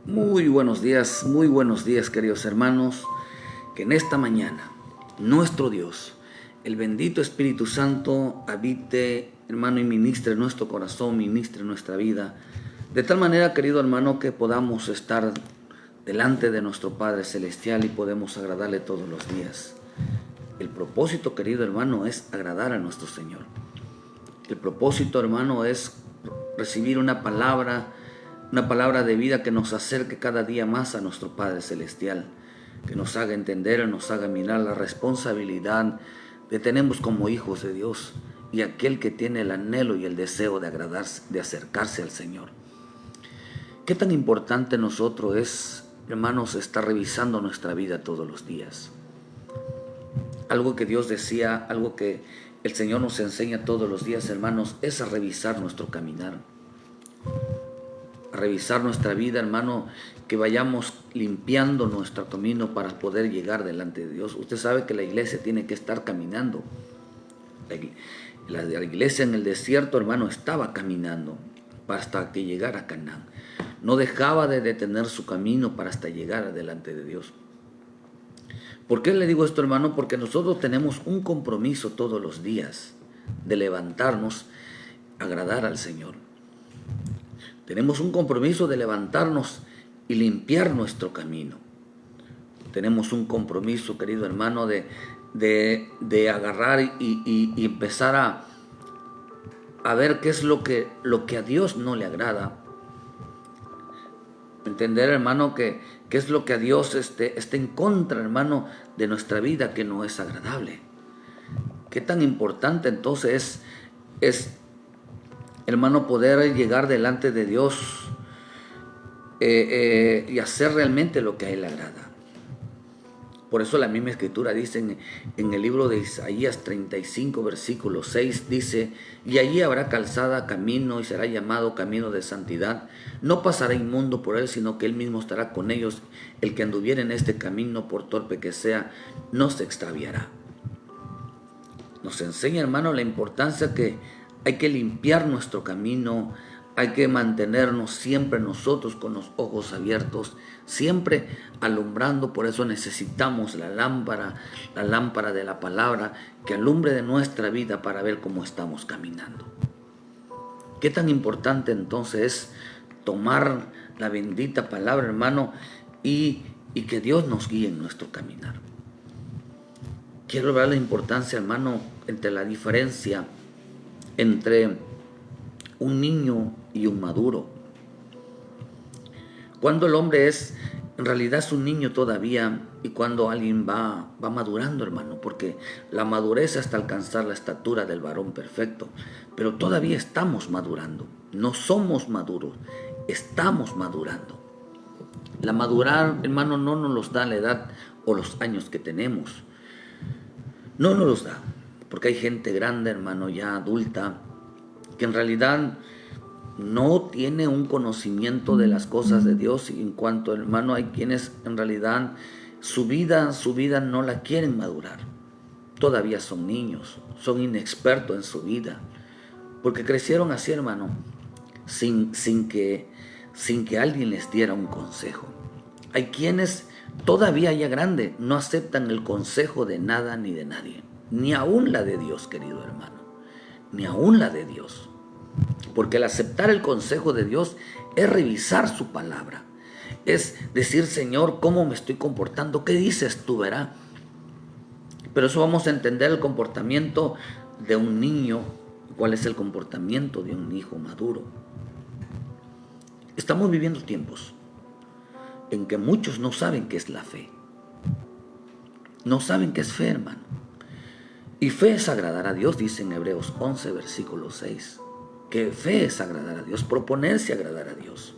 Muy buenos días queridos hermanos, que en esta mañana nuestro Dios, el bendito Espíritu Santo, habite, hermano, y ministre en nuestro corazón, ministre en nuestra vida, de tal manera, querido hermano, que podamos estar delante de nuestro Padre Celestial y podemos agradarle todos los días. El propósito, querido hermano, es agradar a nuestro Señor. El propósito, hermano, es recibir una palabra de vida que nos acerque cada día más a nuestro Padre Celestial, que nos haga entender, nos haga mirar la responsabilidad que tenemos como hijos de Dios y aquel que tiene el anhelo y el deseo de agradarse, de acercarse al Señor. ¿Qué tan importante nosotros es, hermanos, estar revisando nuestra vida todos los días? Algo que Dios decía, algo que el Señor nos enseña todos los días, hermanos, es a revisar nuestro caminar. A revisar nuestra vida, hermano, que vayamos limpiando nuestro camino para poder llegar delante de Dios. Usted sabe que la iglesia tiene que estar caminando. La iglesia en el desierto, hermano, estaba caminando hasta que llegara a Canaán. No dejaba de detener su camino para hasta llegar delante de Dios. ¿Por qué le digo esto, hermano? Porque nosotros tenemos un compromiso todos los días de levantarnos, agradar al Señor. Tenemos un compromiso de levantarnos y limpiar nuestro camino. Tenemos un compromiso, querido hermano, de agarrar y empezar a ver qué es lo que a Dios no le agrada. Entender, hermano, que es lo que a Dios está en contra, hermano, de nuestra vida, que no es agradable. Qué tan importante entonces es hermano, poder llegar delante de Dios y hacer realmente lo que a Él le agrada. Por eso la misma Escritura dice en el libro de Isaías 35, versículo 6, dice: y allí habrá calzada, camino, y será llamado camino de santidad. No pasará inmundo por él, sino que Él mismo estará con ellos. El que anduviere en este camino, por torpe que sea, no se extraviará. Nos enseña, hermano, la importancia que hay que limpiar nuestro camino, hay que mantenernos siempre nosotros con los ojos abiertos, siempre alumbrando. Por eso necesitamos la lámpara de la palabra que alumbre de nuestra vida para ver cómo estamos caminando. Qué tan importante entonces es tomar la bendita palabra, hermano, y que Dios nos guíe en nuestro caminar. Quiero ver la importancia, hermano, entre la diferencia entre un niño y un maduro. Cuando el hombre en realidad es un niño todavía, y cuando alguien va madurando, hermano, porque la madurez hasta alcanzar la estatura del varón perfecto, pero todavía estamos madurando, no somos maduros, estamos madurando. La madurar, hermano, no nos los da la edad o los años que tenemos, no nos los da. Porque hay gente grande, hermano, ya adulta, que en realidad no tiene un conocimiento de las cosas de Dios. Y en cuanto, hermano, hay quienes en realidad su vida no la quieren madurar. Todavía son niños, son inexpertos en su vida, porque crecieron así, hermano, sin que alguien les diera un consejo. Hay quienes todavía ya grande no aceptan el consejo de nada ni de nadie. Ni aún la de Dios, querido hermano, ni aún la de Dios. Porque el aceptar el consejo de Dios es revisar su palabra. Es decir: Señor, ¿cómo me estoy comportando? ¿Qué dices tú, verá? Pero eso vamos a entender el comportamiento de un niño. ¿Cuál es el comportamiento de un hijo maduro? Estamos viviendo tiempos en que muchos no saben qué es la fe. No saben qué es fe, hermano. Y fe es agradar a Dios, dice en Hebreos 11, versículo 6. Que fe es agradar a Dios, proponerse agradar a Dios.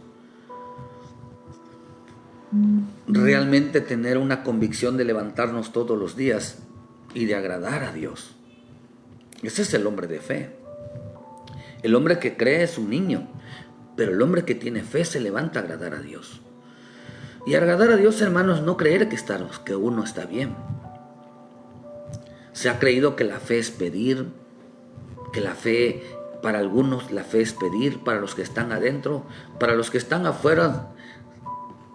Realmente tener una convicción de levantarnos todos los días y de agradar a Dios. Ese es el hombre de fe. El hombre que cree es un niño, pero el hombre que tiene fe se levanta a agradar a Dios. Y agradar a Dios, hermanos, no creer que uno está bien. Se ha creído que la fe es pedir, que la fe, para algunos la fe es pedir, para los que están adentro, para los que están afuera,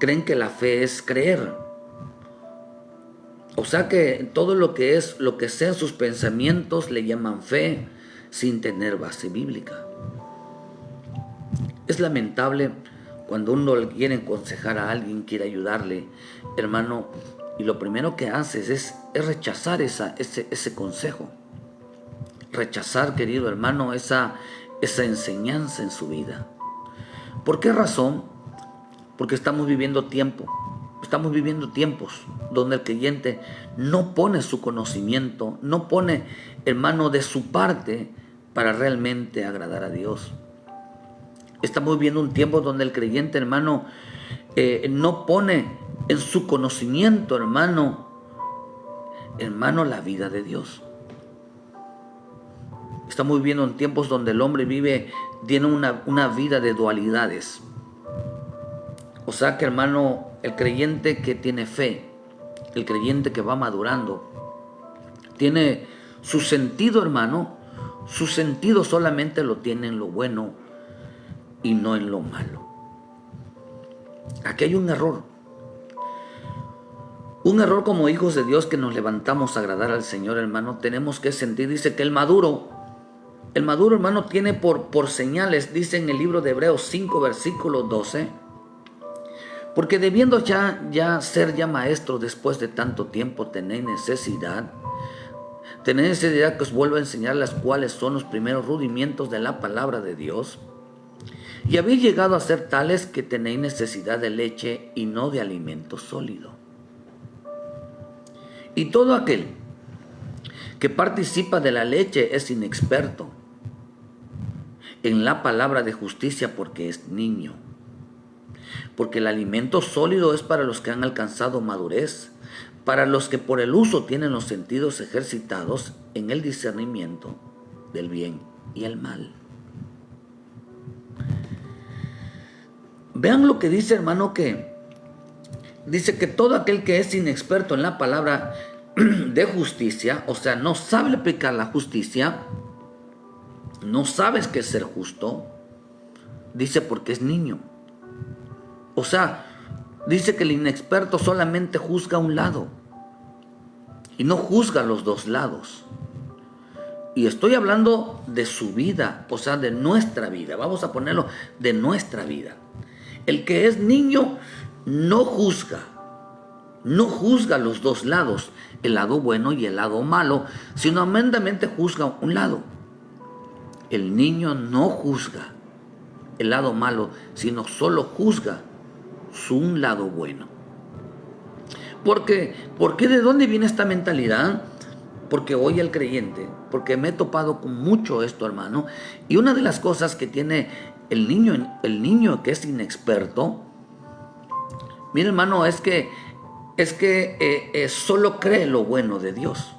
creen que la fe es creer. O sea que todo lo que sean sus pensamientos le llaman fe sin tener base bíblica. Es lamentable cuando uno le quiere aconsejar a alguien, quiere ayudarle, hermano, y lo primero que haces es rechazar ese consejo. Rechazar, querido hermano, esa enseñanza en su vida. ¿Por qué razón? Porque estamos viviendo tiempos donde el creyente no pone su conocimiento, no pone, hermano, de su parte para realmente agradar a Dios. Estamos viviendo un tiempo donde el creyente, hermano, no pone en su conocimiento, hermano, la vida de Dios. Estamos viviendo en tiempos donde el hombre tiene una vida de dualidades. O sea que, hermano, el creyente que tiene fe, el creyente que va madurando, tiene su sentido, hermano, su sentido solamente lo tiene en lo bueno y no en lo malo. Aquí hay un error. Un error como hijos de Dios que nos levantamos a agradar al Señor, hermano, tenemos que sentir. Dice que el maduro, hermano, tiene por señales, dice en el libro de Hebreos 5, versículo 12, porque debiendo ya ser maestros después de tanto tiempo, tenéis necesidad que os vuelva a enseñar las cuales son los primeros rudimientos de la palabra de Dios. Y habéis llegado a ser tales que tenéis necesidad de leche y no de alimento sólido. Y todo aquel que participa de la leche es inexperto en la palabra de justicia porque es niño. Porque el alimento sólido es para los que han alcanzado madurez, para los que por el uso tienen los sentidos ejercitados en el discernimiento del bien y el mal. Vean lo que dice, hermano, que dice que todo aquel que es inexperto en la palabra de justicia, o sea, no sabe aplicar la justicia, no sabes qué es ser justo, dice porque es niño. O sea, dice que el inexperto solamente juzga un lado y no juzga los dos lados. Y estoy hablando de su vida, o sea, de nuestra vida. Vamos a ponerlo de nuestra vida. El que es niño no juzga los dos lados, el lado bueno y el lado malo, sino meramente juzga un lado. El niño no juzga el lado malo, sino solo juzga un lado bueno. ¿Por qué? ¿De dónde viene esta mentalidad? Porque hoy el creyente, porque me he topado con mucho esto, hermano, y una de las cosas que tiene el niño que es inexperto, mira, hermano, es que solo cree lo bueno de Dios,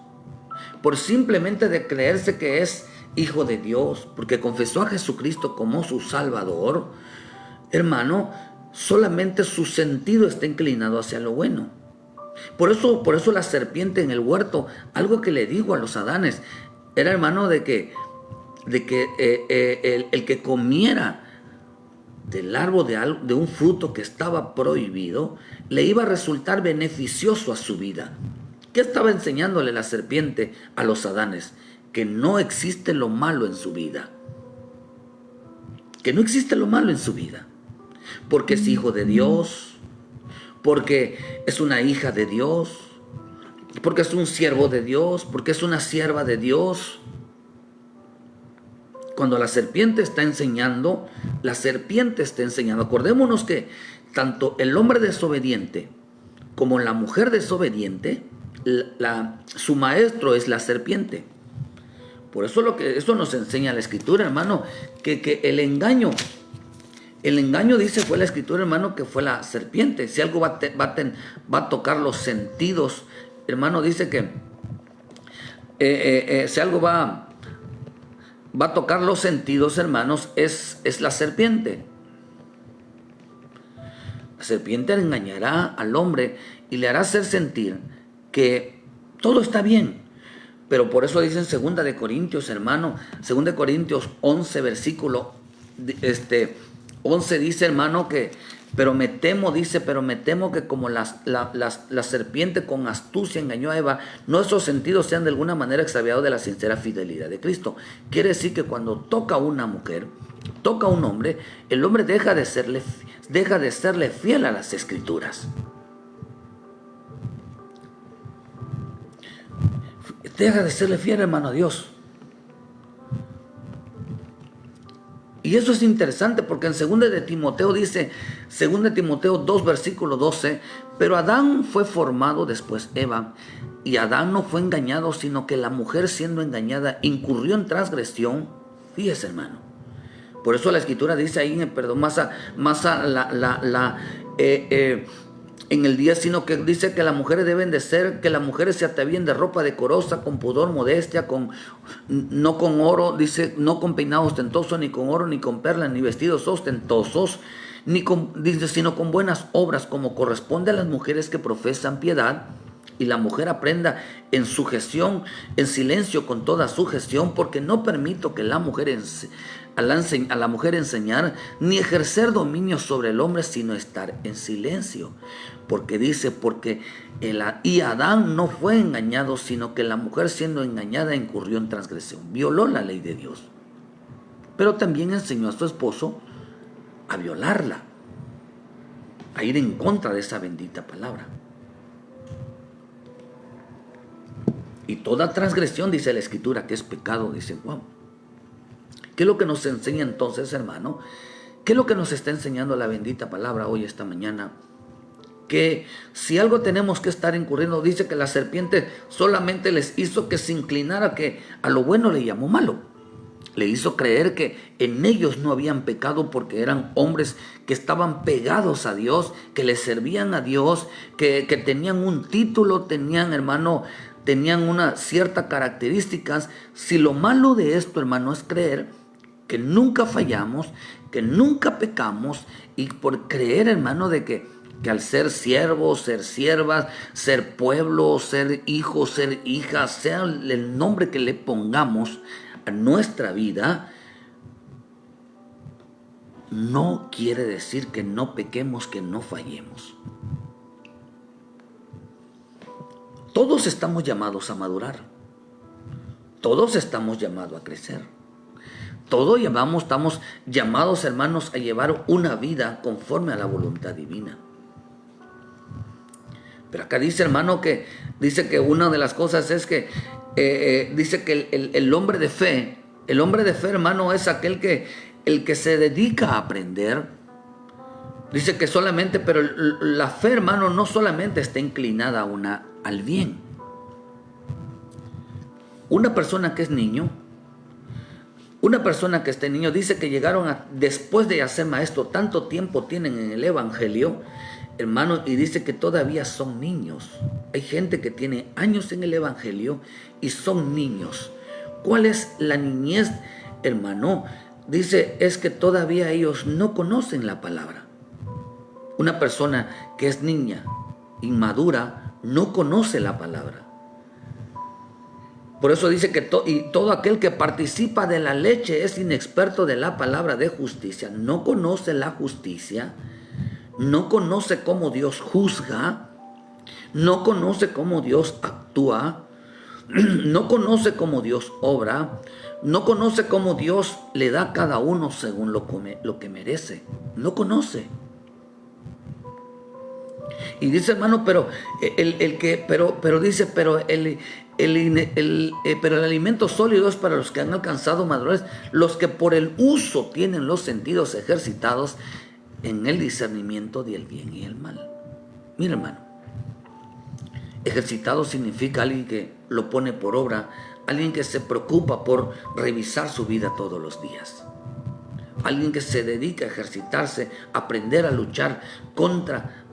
por simplemente de creerse que es hijo de Dios, porque confesó a Jesucristo como su Salvador, hermano, solamente su sentido está inclinado hacia lo bueno. Por eso la serpiente en el huerto, algo que le dijo a los Adanes, era, hermano, de que el que comiera del árbol de un fruto que estaba prohibido, le iba a resultar beneficioso a su vida. ¿Qué estaba enseñándole la serpiente a los Adanes? Que no existe lo malo en su vida. Que no existe lo malo en su vida. Porque es hijo de Dios, porque es una hija de Dios, porque es un siervo de Dios, porque es una sierva de Dios. Cuando la serpiente está enseñando, acordémonos que tanto el hombre desobediente como la mujer desobediente, su maestro es la serpiente. Por eso eso nos enseña la Escritura, hermano, que el engaño dice, fue la Escritura, hermano, que fue la serpiente. Si algo va a tocar los sentidos, hermano, dice que si algo va a tocar los sentidos, hermanos, es la serpiente. La serpiente engañará al hombre y le hará hacer sentir que todo está bien. Pero por eso dice en 2 de Corintios, hermano, 2 de Corintios 11, versículo 11 dice, hermano, que Pero me temo, dice, pero me temo que como la serpiente con astucia engañó a Eva, nuestros sentidos sean de alguna manera extraviados de la sincera fidelidad de Cristo. Quiere decir que cuando toca a una mujer, toca a un hombre, el hombre deja de serle fiel a las Escrituras. Deja de serle fiel, hermano, a Dios. Y eso es interesante porque en 2 de Timoteo dice, 2 de Timoteo 2, versículo 12, pero Adán fue formado después Eva, y Adán no fue engañado, sino que la mujer siendo engañada incurrió en transgresión. Fíjese, hermano. Por eso la Escritura dice ahí, en el 10, sino que dice que las mujeres deben de ser, que las mujeres se atavíen de ropa decorosa, con pudor, modestia, no con oro, dice, no con peinado ostentoso, ni con oro, ni con perlas, ni vestidos ostentosos, dice, sino con buenas obras, como corresponde a las mujeres que profesan piedad. Y la mujer aprenda en sujeción, en silencio, con toda sujeción, porque no permito que a la mujer enseñar, ni ejercer dominio sobre el hombre, sino estar en silencio. Porque dice, y Adán no fue engañado, sino que la mujer siendo engañada incurrió en transgresión, violó la ley de Dios. Pero también enseñó a su esposo a violarla, a ir en contra de esa bendita palabra. Y toda transgresión, dice la Escritura, que es pecado, dice Juan. ¿Qué es lo que nos enseña entonces, hermano? ¿Qué es lo que nos está enseñando la bendita palabra hoy, esta mañana? Que si algo tenemos que estar incurriendo, dice que la serpiente solamente les hizo que se inclinara, que a lo bueno le llamó malo. Le hizo creer que en ellos no habían pecado porque eran hombres que estaban pegados a Dios, que le servían a Dios, que tenían un título, tenían unas ciertas características. Si lo malo de esto, hermano, es creer que nunca fallamos, que nunca pecamos, y por creer, hermano, de que al ser siervos, ser siervas, ser pueblo, ser hijos, ser hijas, sea el nombre que le pongamos a nuestra vida, no quiere decir que no pequemos, que no fallemos. Todos estamos llamados a madurar. Todos estamos llamados a crecer. Todos estamos llamados, hermanos, a llevar una vida conforme a la voluntad divina. Pero acá dice, hermano, que dice que una de las cosas es que dice que el hombre de fe, hermano, es aquel el que se dedica a aprender. Dice que solamente, pero la fe, hermano, no solamente está inclinada al bien. Una persona que es niño, dice que llegaron después de ser maestro, tanto tiempo tienen en el evangelio, hermano, y dice que todavía son niños. Hay gente que tiene años en el evangelio y son niños. ¿Cuál es la niñez, hermano? Dice, es que todavía ellos no conocen la palabra. Una persona que es niña, inmadura, no conoce la palabra. Por eso dice que todo aquel que participa de la leche es inexperto de la palabra de justicia. No conoce la justicia, no conoce cómo Dios juzga, no conoce cómo Dios actúa, no conoce cómo Dios obra, no conoce cómo Dios le da a cada uno según lo que merece. No conoce. Y dice, hermano, pero el alimento sólido es para los que han alcanzado madurez, los que por el uso tienen los sentidos ejercitados en el discernimiento del bien y el mal. Mira, hermano, ejercitado significa alguien que lo pone por obra, alguien que se preocupa por revisar su vida todos los días, alguien que se dedica a ejercitarse, a aprender a luchar contra,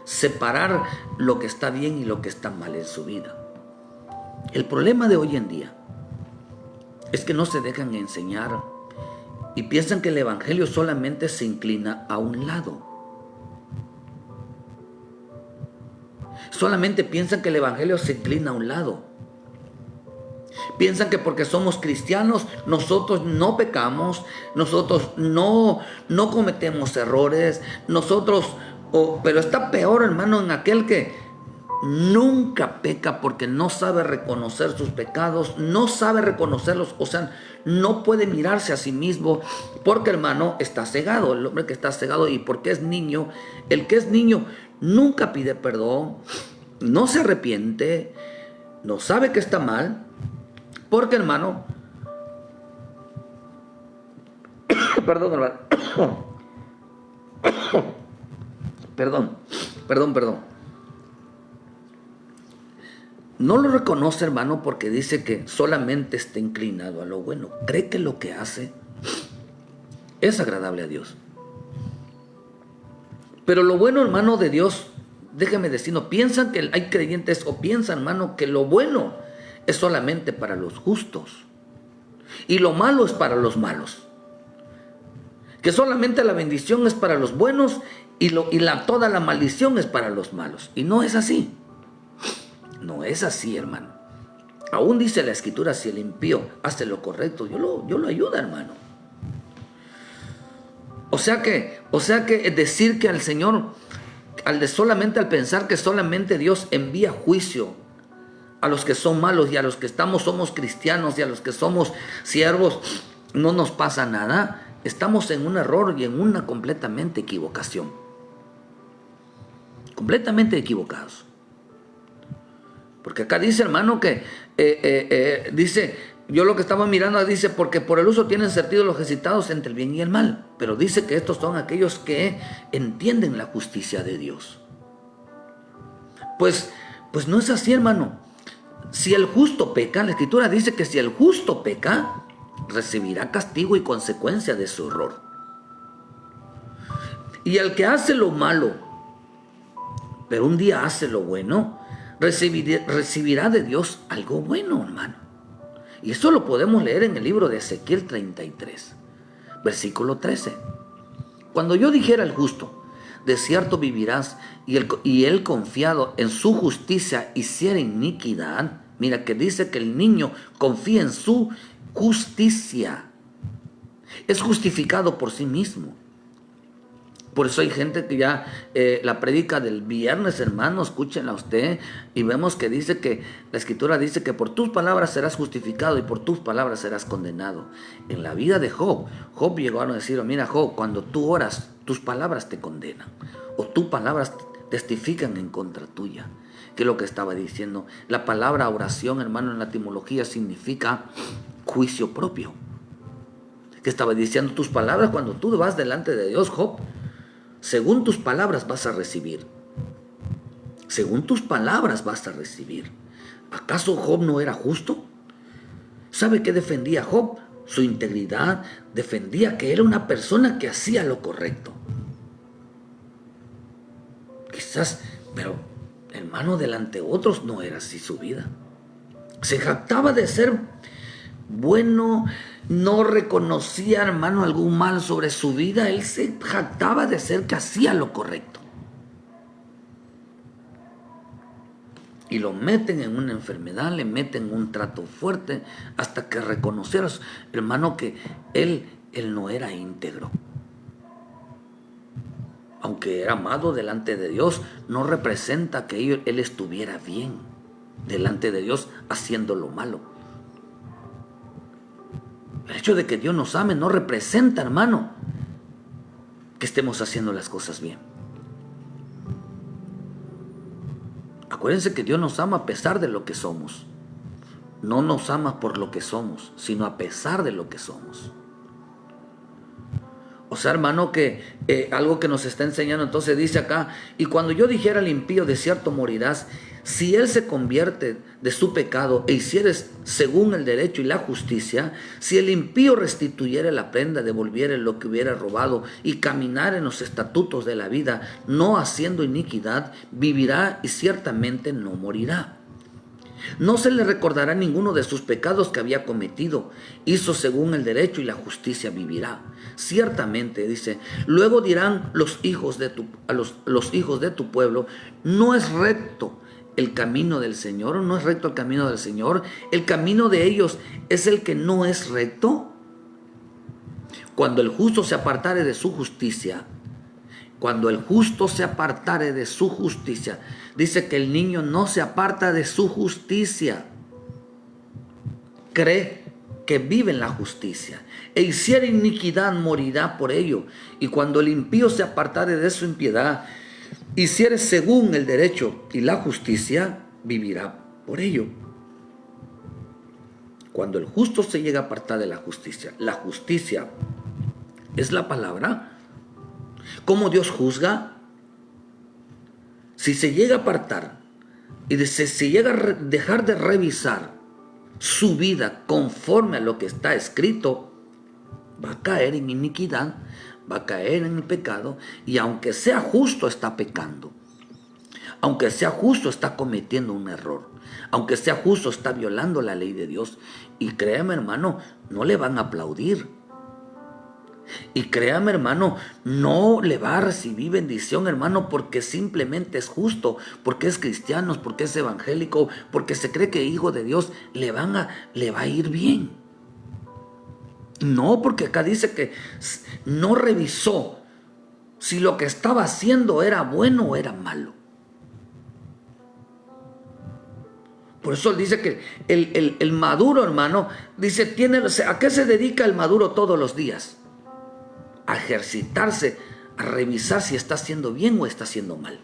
separar lo que está bien y lo que está mal en su vida. El problema de hoy en día es que no se dejan enseñar y piensan que el evangelio solamente se inclina a un lado. Solamente piensan que el evangelio se inclina a un lado. Piensan que porque somos cristianos nosotros no pecamos, nosotros no cometemos errores, pero está peor, hermano, en aquel que nunca peca porque no sabe reconocer sus pecados, no sabe reconocerlos, o sea, no puede mirarse a sí mismo porque, hermano, está cegado. El hombre que está cegado, y porque es niño, el que es niño nunca pide perdón, no se arrepiente, no sabe que está mal, porque, hermano, perdón, hermano, perdón. No lo reconoce, hermano, porque dice que solamente está inclinado a lo bueno. Cree que lo que hace es agradable a Dios. Pero lo bueno, hermano, de Dios, déjeme decir, no piensan que hay creyentes, o piensan, hermano, que lo bueno es solamente para los justos y lo malo es para los malos. Que solamente la bendición es para los buenos y toda la maldición es para los malos. Y no es así. No es así, hermano. Aún dice la Escritura, si el impío hace lo correcto, yo lo ayudo, hermano. O sea que decir que al Señor, solamente al pensar que solamente Dios envía juicio a los que son malos y a los que somos cristianos y a los que somos siervos, no nos pasa nada, estamos en un error y en una completamente equivocación. Completamente equivocados. Porque acá dice, hermano, que dice, yo lo que estaba mirando dice, porque por el uso tienen sentido los ejercitados entre el bien y el mal. Pero dice que estos son aquellos que entienden la justicia de Dios. Pues no es así, hermano. Si el justo peca, la Escritura dice que si el justo peca, recibirá castigo y consecuencia de su error. Y el que hace lo malo, pero un día hace lo bueno, recibirá de Dios algo bueno, hermano. Y esto lo podemos leer en el libro de Ezequiel 33, versículo 13. Cuando yo dijera al justo, de cierto vivirás, y él confiado en su justicia hiciera iniquidad, mira que dice que el niño confía en su justicia, es justificado por sí mismo. Por eso hay gente que ya la predica del viernes, hermano, escúchenla usted, y vemos que dice que la Escritura dice que por tus palabras serás justificado y por tus palabras serás condenado. En la vida de Job llegó a decir, mira Job, cuando tú oras, tus palabras te condenan, o tus palabras testifican en contra tuya. ¿Qué es lo que estaba diciendo? La palabra oración, hermano, en la etimología significa juicio propio. ¿Qué estaba diciendo? Tus palabras, cuando tú vas delante de Dios, Job, según tus palabras vas a recibir. Según tus palabras vas a recibir. ¿Acaso Job no era justo? ¿Sabe qué defendía Job? Su integridad. Defendía que era una persona que hacía lo correcto. Quizás, pero hermano, delante de otros no era así su vida. Se jactaba de ser bueno, no reconocía, hermano, algún mal sobre su vida. Él se jactaba de ser que hacía lo correcto. Y lo meten en una enfermedad, le meten un trato fuerte, hasta que reconocieras, hermano, que él no era íntegro. Aunque era amado delante de Dios, no representa que él estuviera bien delante de Dios haciendo lo malo. El hecho de que Dios nos ame no representa, hermano, que estemos haciendo las cosas bien. Acuérdense que Dios nos ama a pesar de lo que somos. No nos ama por lo que somos, sino a pesar de lo que somos. O sea, hermano, que algo que nos está enseñando, entonces dice acá, y cuando yo dijera al impío, de cierto morirás, si él se convierte de su pecado e hicieres según el derecho y la justicia, si el impío restituyere la prenda, devolviere lo que hubiera robado y caminar en los estatutos de la vida, no haciendo iniquidad, vivirá y ciertamente no morirá. No se le recordará ninguno de sus pecados que había cometido. Hizo según el derecho y la justicia vivirá. Ciertamente, dice, luego dirán los hijos de tu pueblo, no es recto el camino del Señor, no es recto el camino del Señor. El camino de ellos es el que no es recto. Cuando el justo se apartare de su justicia, cuando el justo se apartare de su justicia, dice que el niño no se aparta de su justicia, cree que vive en la justicia, e hiciere iniquidad, morirá por ello. Y cuando el impío se apartare de su impiedad, hiciere según el derecho y la justicia, vivirá por ello. Cuando el justo se llega a apartar de la justicia es la palabra. ¿Cómo Dios juzga? Si se llega a apartar y se llega a dejar de revisar su vida conforme a lo que está escrito, va a caer en iniquidad, va a caer en el pecado, y aunque sea justo está pecando, aunque sea justo está cometiendo un error, aunque sea justo está violando la ley de Dios. Y créame, hermano, no le van a aplaudir. Y créame, hermano, no le va a recibir bendición, hermano, porque simplemente es justo, porque es cristiano, porque es evangélico, porque se cree que hijo de Dios le va a ir bien. No, porque acá dice que no revisó si lo que estaba haciendo era bueno o era malo. Por eso dice que el maduro, hermano, dice, ¿a qué se dedica el maduro todos los días? A ejercitarse, a revisar si está haciendo bien o está haciendo mal.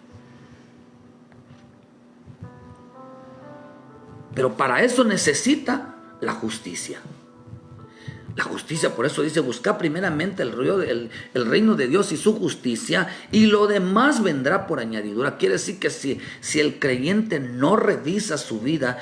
Pero para eso necesita la justicia. La justicia, por eso dice, busca primeramente el reino de Dios y su justicia, y lo demás vendrá por añadidura. Quiere decir que si el creyente no revisa su vida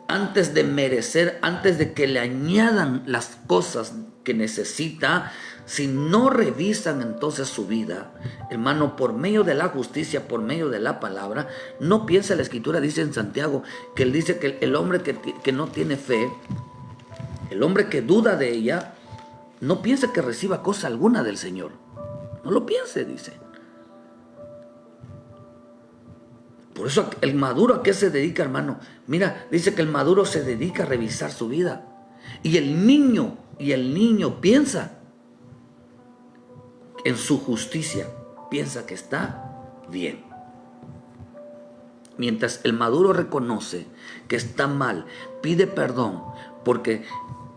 antes de merecer, antes de que le añadan las cosas que necesita, si no revisan entonces su vida, hermano, por medio de la justicia, por medio de la palabra, no piensa la Escritura, dice en Santiago, que él dice que el hombre que no tiene fe, el hombre que duda de ella, no piensa que reciba cosa alguna del Señor. No lo piense, dice. Por eso el maduro, ¿a qué se dedica, hermano? Mira, dice que el maduro se dedica a revisar su vida. Y el niño piensa en su justicia, piensa que está bien. Mientras el maduro reconoce que está mal, pide perdón porque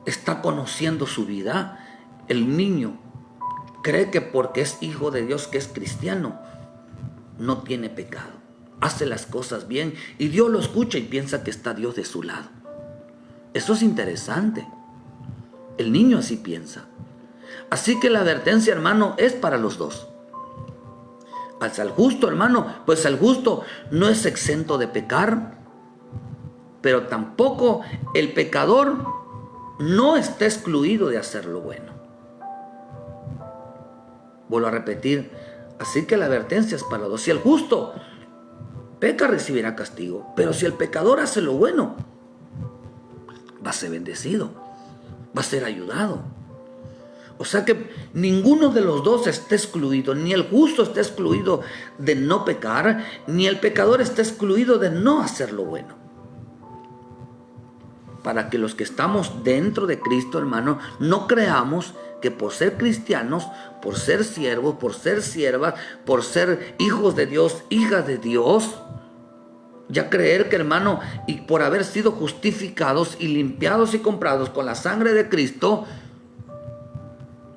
está conociendo su vida, el niño cree que porque es hijo de Dios, que es cristiano, no tiene pecado, hace las cosas bien y Dios lo escucha y piensa que está Dios de su lado. Eso es interesante. El niño así piensa. Así que la advertencia, hermano, es para los dos. Al justo, hermano, pues el justo no es exento de pecar, pero tampoco el pecador no está excluido de hacer lo bueno. Vuelvo a repetir, así que la advertencia es para los dos. Si el justo peca, recibirá castigo, pero si el pecador hace lo bueno, va a ser bendecido, va a ser ayudado. O sea que ninguno de los dos está excluido, ni el justo está excluido de no pecar, ni el pecador está excluido de no hacer lo bueno. Para que los que estamos dentro de Cristo, hermano, no creamos que por ser cristianos, por ser siervos, por ser siervas, por ser hijos de Dios, hijas de Dios, ya creer que, hermano, y por haber sido justificados y limpiados y comprados con la sangre de Cristo,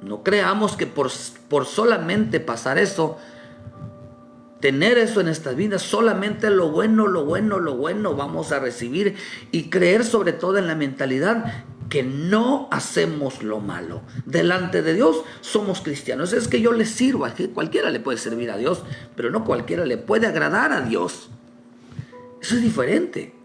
no creamos que por solamente pasar eso, tener eso en estas vidas, solamente lo bueno vamos a recibir, y creer sobre todo en la mentalidad que no hacemos lo malo. Delante de Dios somos cristianos. Es que yo le sirvo, es que cualquiera le puede servir a Dios, pero no cualquiera le puede agradar a Dios. Eso es diferente.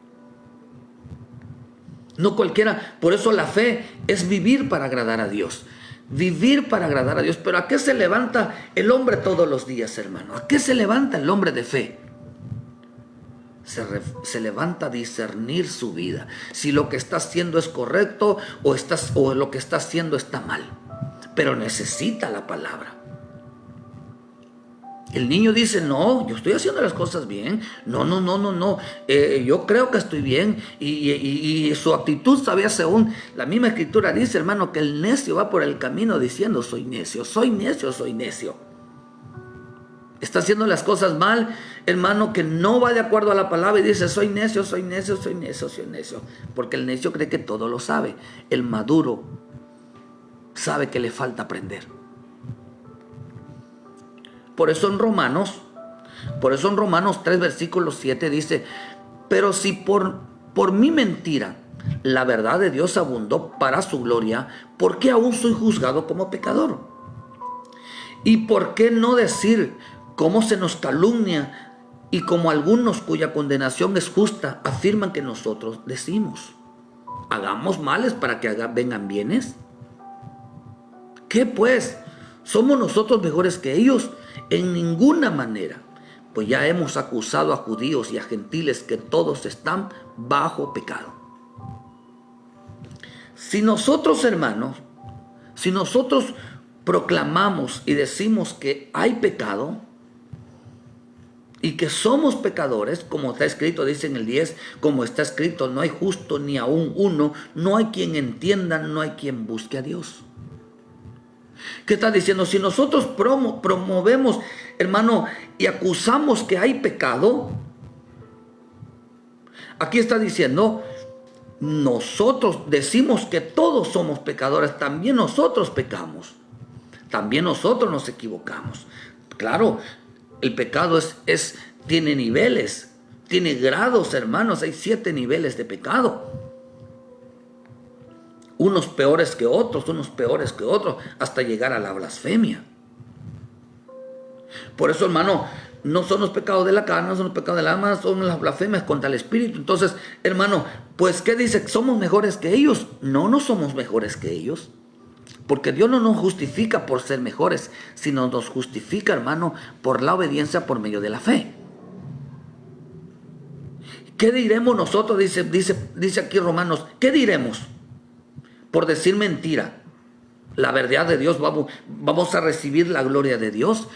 No cualquiera, por eso la fe es vivir para agradar a Dios. Vivir para agradar a Dios. Pero ¿a qué se levanta el hombre todos los días, hermano? ¿A qué se levanta el hombre de fe? Se levanta a discernir su vida. Si lo que está haciendo es correcto o lo que está haciendo está mal. Pero necesita la palabra. El niño dice, no, yo estoy haciendo las cosas bien. No. Yo creo que estoy bien. Y su actitud todavía según la misma escritura dice, hermano, que el necio va por el camino diciendo, soy necio. Está haciendo las cosas mal, hermano, que no va de acuerdo a la palabra y dice, soy necio. Porque el necio cree que todo lo sabe. El maduro sabe que le falta aprender. Por eso en Romanos 3, versículo 7 dice, pero si por mi mentira la verdad de Dios abundó para su gloria, ¿por qué aún soy juzgado como pecador? ¿Y por qué no decir cómo se nos calumnia y como algunos cuya condenación es justa afirman que nosotros decimos? ¿Hagamos males para que vengan bienes? ¿Qué pues? ¿Somos nosotros mejores que ellos? En ninguna manera, pues ya hemos acusado a judíos y a gentiles que todos están bajo pecado. Si nosotros, hermanos, proclamamos y decimos que hay pecado y que somos pecadores, como está escrito, dice en el 10, como está escrito, no hay justo ni aún uno, no hay quien entienda, no hay quien busque a Dios. ¿Qué está diciendo? Si nosotros promovemos, hermano, y acusamos que hay pecado, aquí está diciendo, nosotros decimos que todos somos pecadores, también nosotros pecamos, también nosotros nos equivocamos. Claro, el pecado tiene niveles, tiene grados, hermanos, hay 7 niveles de pecado. Unos peores que otros, hasta llegar a la blasfemia. Por eso, hermano, no son los pecados de la carne, no son los pecados del alma, son las blasfemias contra el espíritu. Entonces, hermano, pues, ¿qué dice? ¿Somos mejores que ellos? No somos mejores que ellos. Porque Dios no nos justifica por ser mejores, sino nos justifica, hermano, por la obediencia por medio de la fe. ¿Qué diremos nosotros? Dice aquí Romanos, ¿qué diremos? Por decir mentira, la verdad de Dios, vamos a recibir la gloria de Dios.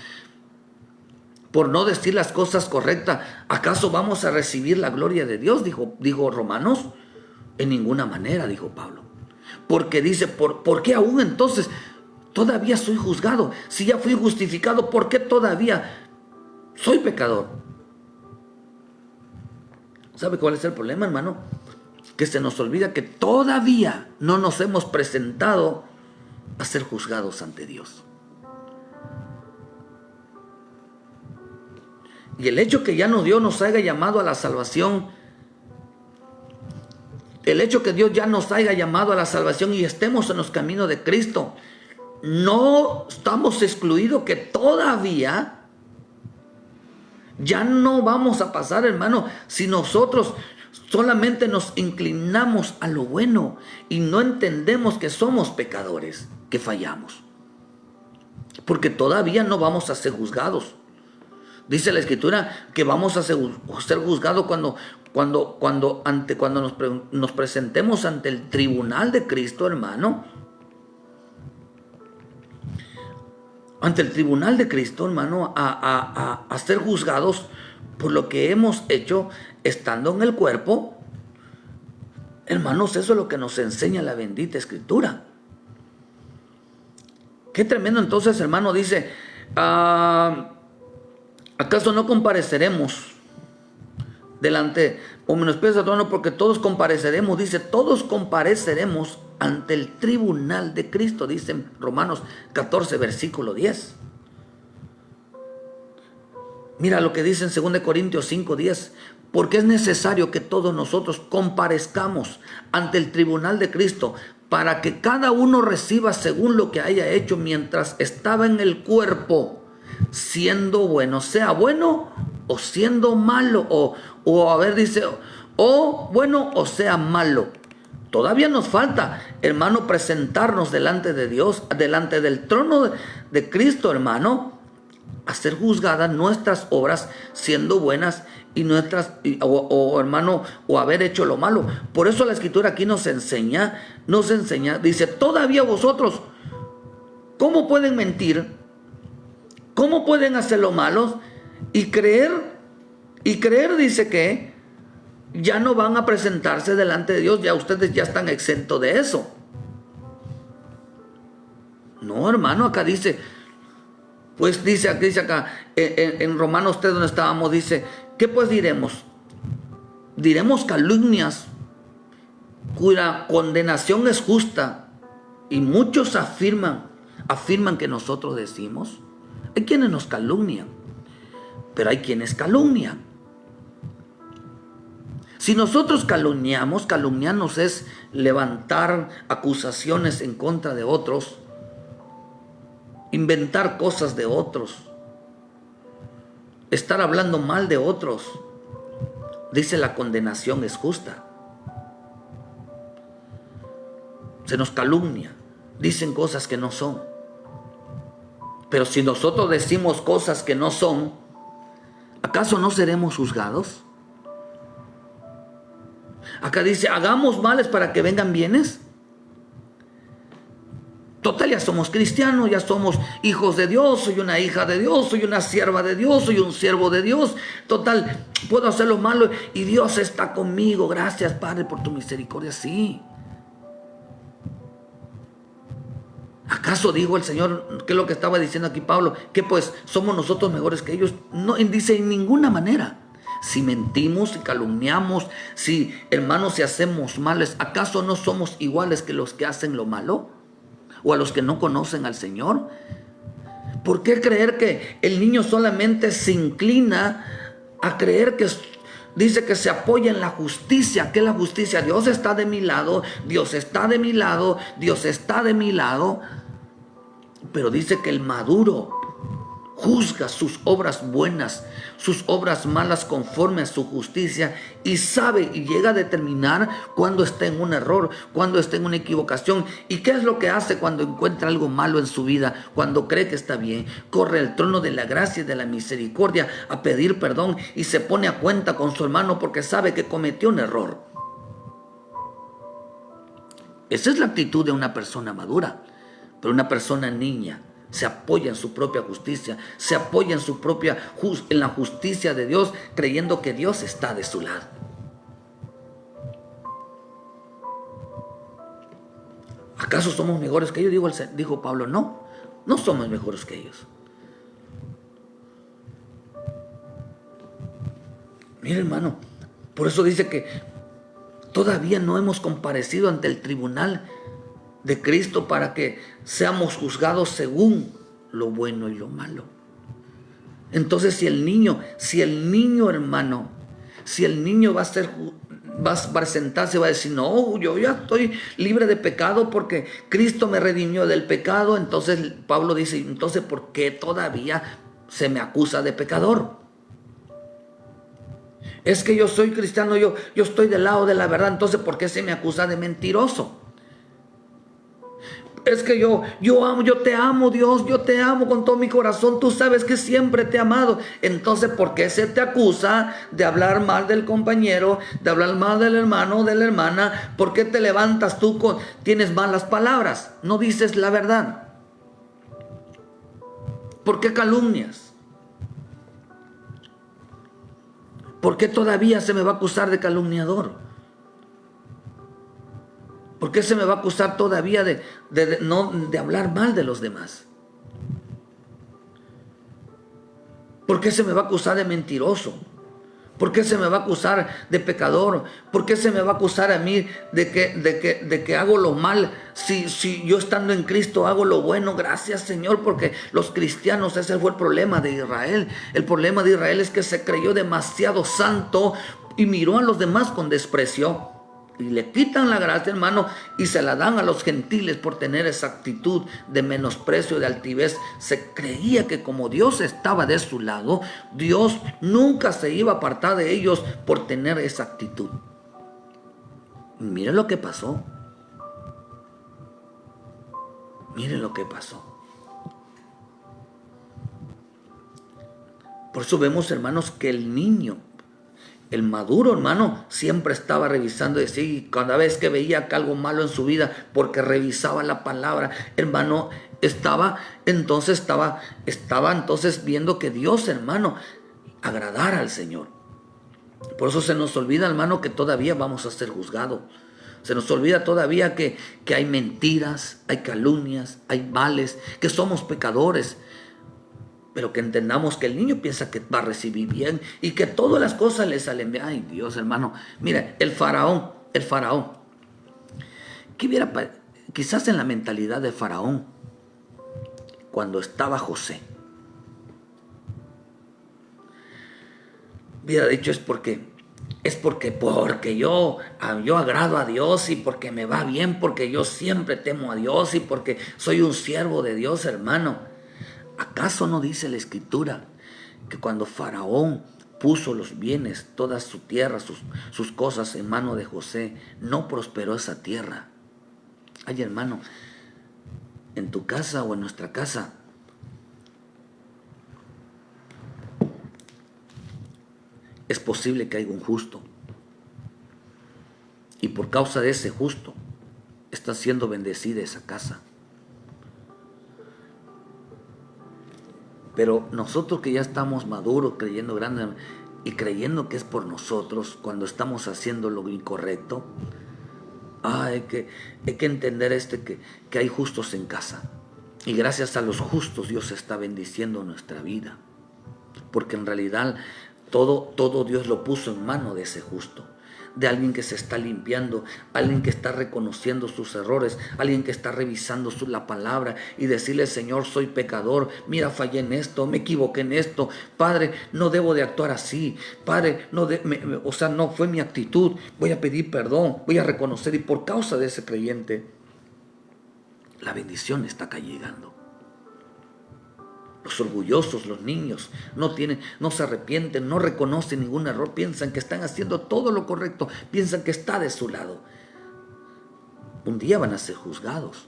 Por no decir las cosas correctas, ¿acaso vamos a recibir la gloria de Dios? Dijo Romanos. En ninguna manera, dijo Pablo. Porque dice, ¿por qué aún entonces todavía soy juzgado? Si ya fui justificado, ¿por qué todavía soy pecador? ¿Sabe cuál es el problema, hermano? Que se nos olvida que todavía no nos hemos presentado a ser juzgados ante Dios. Y el hecho que ya Dios nos haya llamado a la salvación, el hecho que Dios ya nos haya llamado a la salvación y estemos en los caminos de Cristo, no estamos excluidos que todavía ya no vamos a pasar, hermano, si nosotros solamente nos inclinamos a lo bueno y no entendemos que somos pecadores, que fallamos. Porque todavía no vamos a ser juzgados. Dice la Escritura que vamos a ser juzgados cuando nos presentemos ante el tribunal de Cristo, hermano. Ante el tribunal de Cristo, hermano, a ser juzgados por lo que hemos hecho estando en el cuerpo. Hermanos, eso es lo que nos enseña la bendita Escritura. Qué tremendo. Entonces, hermano, dice, ¿acaso no compareceremos delante o menosprecias a tu hermano? Porque todos compareceremos, dice, todos compareceremos ante el tribunal de Cristo, dice en Romanos 14, versículo 10. Mira lo que dice en 2 Corintios 5, 10. Porque es necesario que todos nosotros comparezcamos ante el tribunal de Cristo para que cada uno reciba según lo que haya hecho mientras estaba en el cuerpo, siendo bueno, sea bueno o siendo malo, o bueno o sea malo. Todavía nos falta, hermano, presentarnos delante de Dios, delante del trono de Cristo, hermano, a ser juzgadas nuestras obras siendo buenas y nuestras, hermano, o haber hecho lo malo. Por eso la Escritura aquí nos enseña, dice, todavía vosotros, ¿cómo pueden mentir? ¿Cómo pueden hacer lo malo y creer? Y creer dice que ya no van a presentarse delante de Dios, ya ustedes ya están exentos de eso. No, hermano, acá dice, pues dice acá, en Romanos 3 donde estábamos, dice, ¿qué pues diremos? Diremos calumnias cuya condenación es justa, y muchos afirman que nosotros decimos. Hay quienes nos calumnian, pero hay quienes calumnian. Si nosotros calumniamos, calumniarnos es levantar acusaciones en contra de otros, inventar cosas de otros, estar hablando mal de otros. Dice, la condenación es justa. Se nos calumnia, dicen cosas que no son. Pero si nosotros decimos cosas que no son, ¿acaso no seremos juzgados? Acá dice, hagamos males para que vengan bienes. Total, ya somos cristianos, ya somos hijos de Dios, soy una hija de Dios, soy una sierva de Dios, soy un siervo de Dios. Total, puedo hacer lo malo y Dios está conmigo. Gracias, Padre, por tu misericordia. Sí. ¿Acaso dijo el Señor, qué es lo que estaba diciendo aquí Pablo, que pues somos nosotros mejores que ellos? No, dice, en ninguna manera. Si mentimos, si calumniamos, si, hermanos, si hacemos males, ¿acaso no somos iguales que los que hacen lo malo? ¿O a los que no conocen al Señor? ¿Por qué creer que el niño solamente se inclina a creer que dice que se apoya en la justicia? ¿Qué es la justicia? Dios está de mi lado, Dios está de mi lado, Dios está de mi lado. Pero dice que el maduro juzga sus obras buenas, sus obras malas conforme a su justicia, y sabe y llega a determinar cuando está en un error, cuando está en una equivocación. ¿Y qué es lo que hace cuando encuentra algo malo en su vida? Cuando cree que está bien, corre al trono de la gracia y de la misericordia a pedir perdón y se pone a cuenta con su hermano porque sabe que cometió un error. Esa es la actitud de una persona madura. Pero una persona niña se apoya en su propia justicia, se apoya en la justicia de Dios, creyendo que Dios está de su lado. ¿Acaso somos mejores que ellos? Dijo Pablo, no somos mejores que ellos. Mira, hermano, por eso dice que todavía no hemos comparecido ante el tribunal de Cristo para que seamos juzgados según lo bueno y lo malo. Entonces, si el niño, hermano, si el niño va a presentarse, va a decir, no, yo ya estoy libre de pecado porque Cristo me redimió del pecado. Entonces Pablo dice, entonces, ¿por qué todavía se me acusa de pecador? Es que yo soy cristiano, yo estoy del lado de la verdad, entonces ¿por qué se me acusa de mentiroso? Es que yo te amo, Dios, yo te amo con todo mi corazón, tú sabes que siempre te he amado. Entonces, ¿por qué se te acusa de hablar mal del compañero, de hablar mal del hermano o de la hermana? ¿Por qué te levantas tú tienes malas palabras? No dices la verdad. ¿Por qué calumnias? ¿Por qué todavía se me va a acusar de calumniador? ¿Por qué se me va a acusar todavía de hablar mal de los demás? ¿Por qué se me va a acusar de mentiroso? ¿Por qué se me va a acusar de pecador? ¿Por qué se me va a acusar a mí de que hago lo mal? Si yo estando en Cristo hago lo bueno, gracias Señor, porque los cristianos, ese fue el problema de Israel. El problema de Israel es que se creyó demasiado santo y miró a los demás con desprecio. Y le quitan la gracia, hermano, y se la dan a los gentiles por tener esa actitud de menosprecio, de altivez. Se creía que como Dios estaba de su lado, Dios nunca se iba a apartar de ellos por tener esa actitud. Y miren lo que pasó. Miren lo que pasó. Por eso vemos, hermanos, que el niño, el maduro, hermano, siempre estaba revisando de sí. Cada vez que veía que algo malo en su vida, porque revisaba la palabra, hermano, estaba entonces viendo que Dios, hermano, agradara al Señor. Por eso se nos olvida, hermano, que todavía vamos a ser juzgados. Se nos olvida todavía que hay mentiras, hay calumnias, hay males, que somos pecadores. Pero que entendamos que el niño piensa que va a recibir bien y que todas las cosas le salen bien. Ay, Dios, hermano. Mira, el faraón. ¿Qué hubiera quizás en la mentalidad de Faraón cuando estaba José? Hubiera dicho, es porque yo agrado a Dios y porque me va bien, porque yo siempre temo a Dios y porque soy un siervo de Dios, hermano. ¿Acaso no dice la Escritura que cuando Faraón puso los bienes, toda su tierra, sus cosas en mano de José, no prosperó esa tierra? Ay, hermano, en tu casa o en nuestra casa, es posible que haya un justo. Y por causa de ese justo, está siendo bendecida esa casa. Pero nosotros que ya estamos maduros, creyendo grande y creyendo que es por nosotros cuando estamos haciendo lo incorrecto, hay que entender que hay justos en casa. Y gracias a los justos Dios está bendiciendo nuestra vida. Porque en realidad todo Dios lo puso en mano de ese justo. De alguien que se está limpiando, alguien que está reconociendo sus errores, alguien que está revisando la palabra y decirle: Señor, soy pecador, mira, fallé en esto, me equivoqué en esto, Padre, no debo de actuar así, Padre, no fue mi actitud, voy a pedir perdón, voy a reconocer, y por causa de ese creyente, la bendición está llegando. Los orgullosos, los niños, no se arrepienten, no reconocen ningún error, piensan que están haciendo todo lo correcto, piensan que está de su lado. Un día van a ser juzgados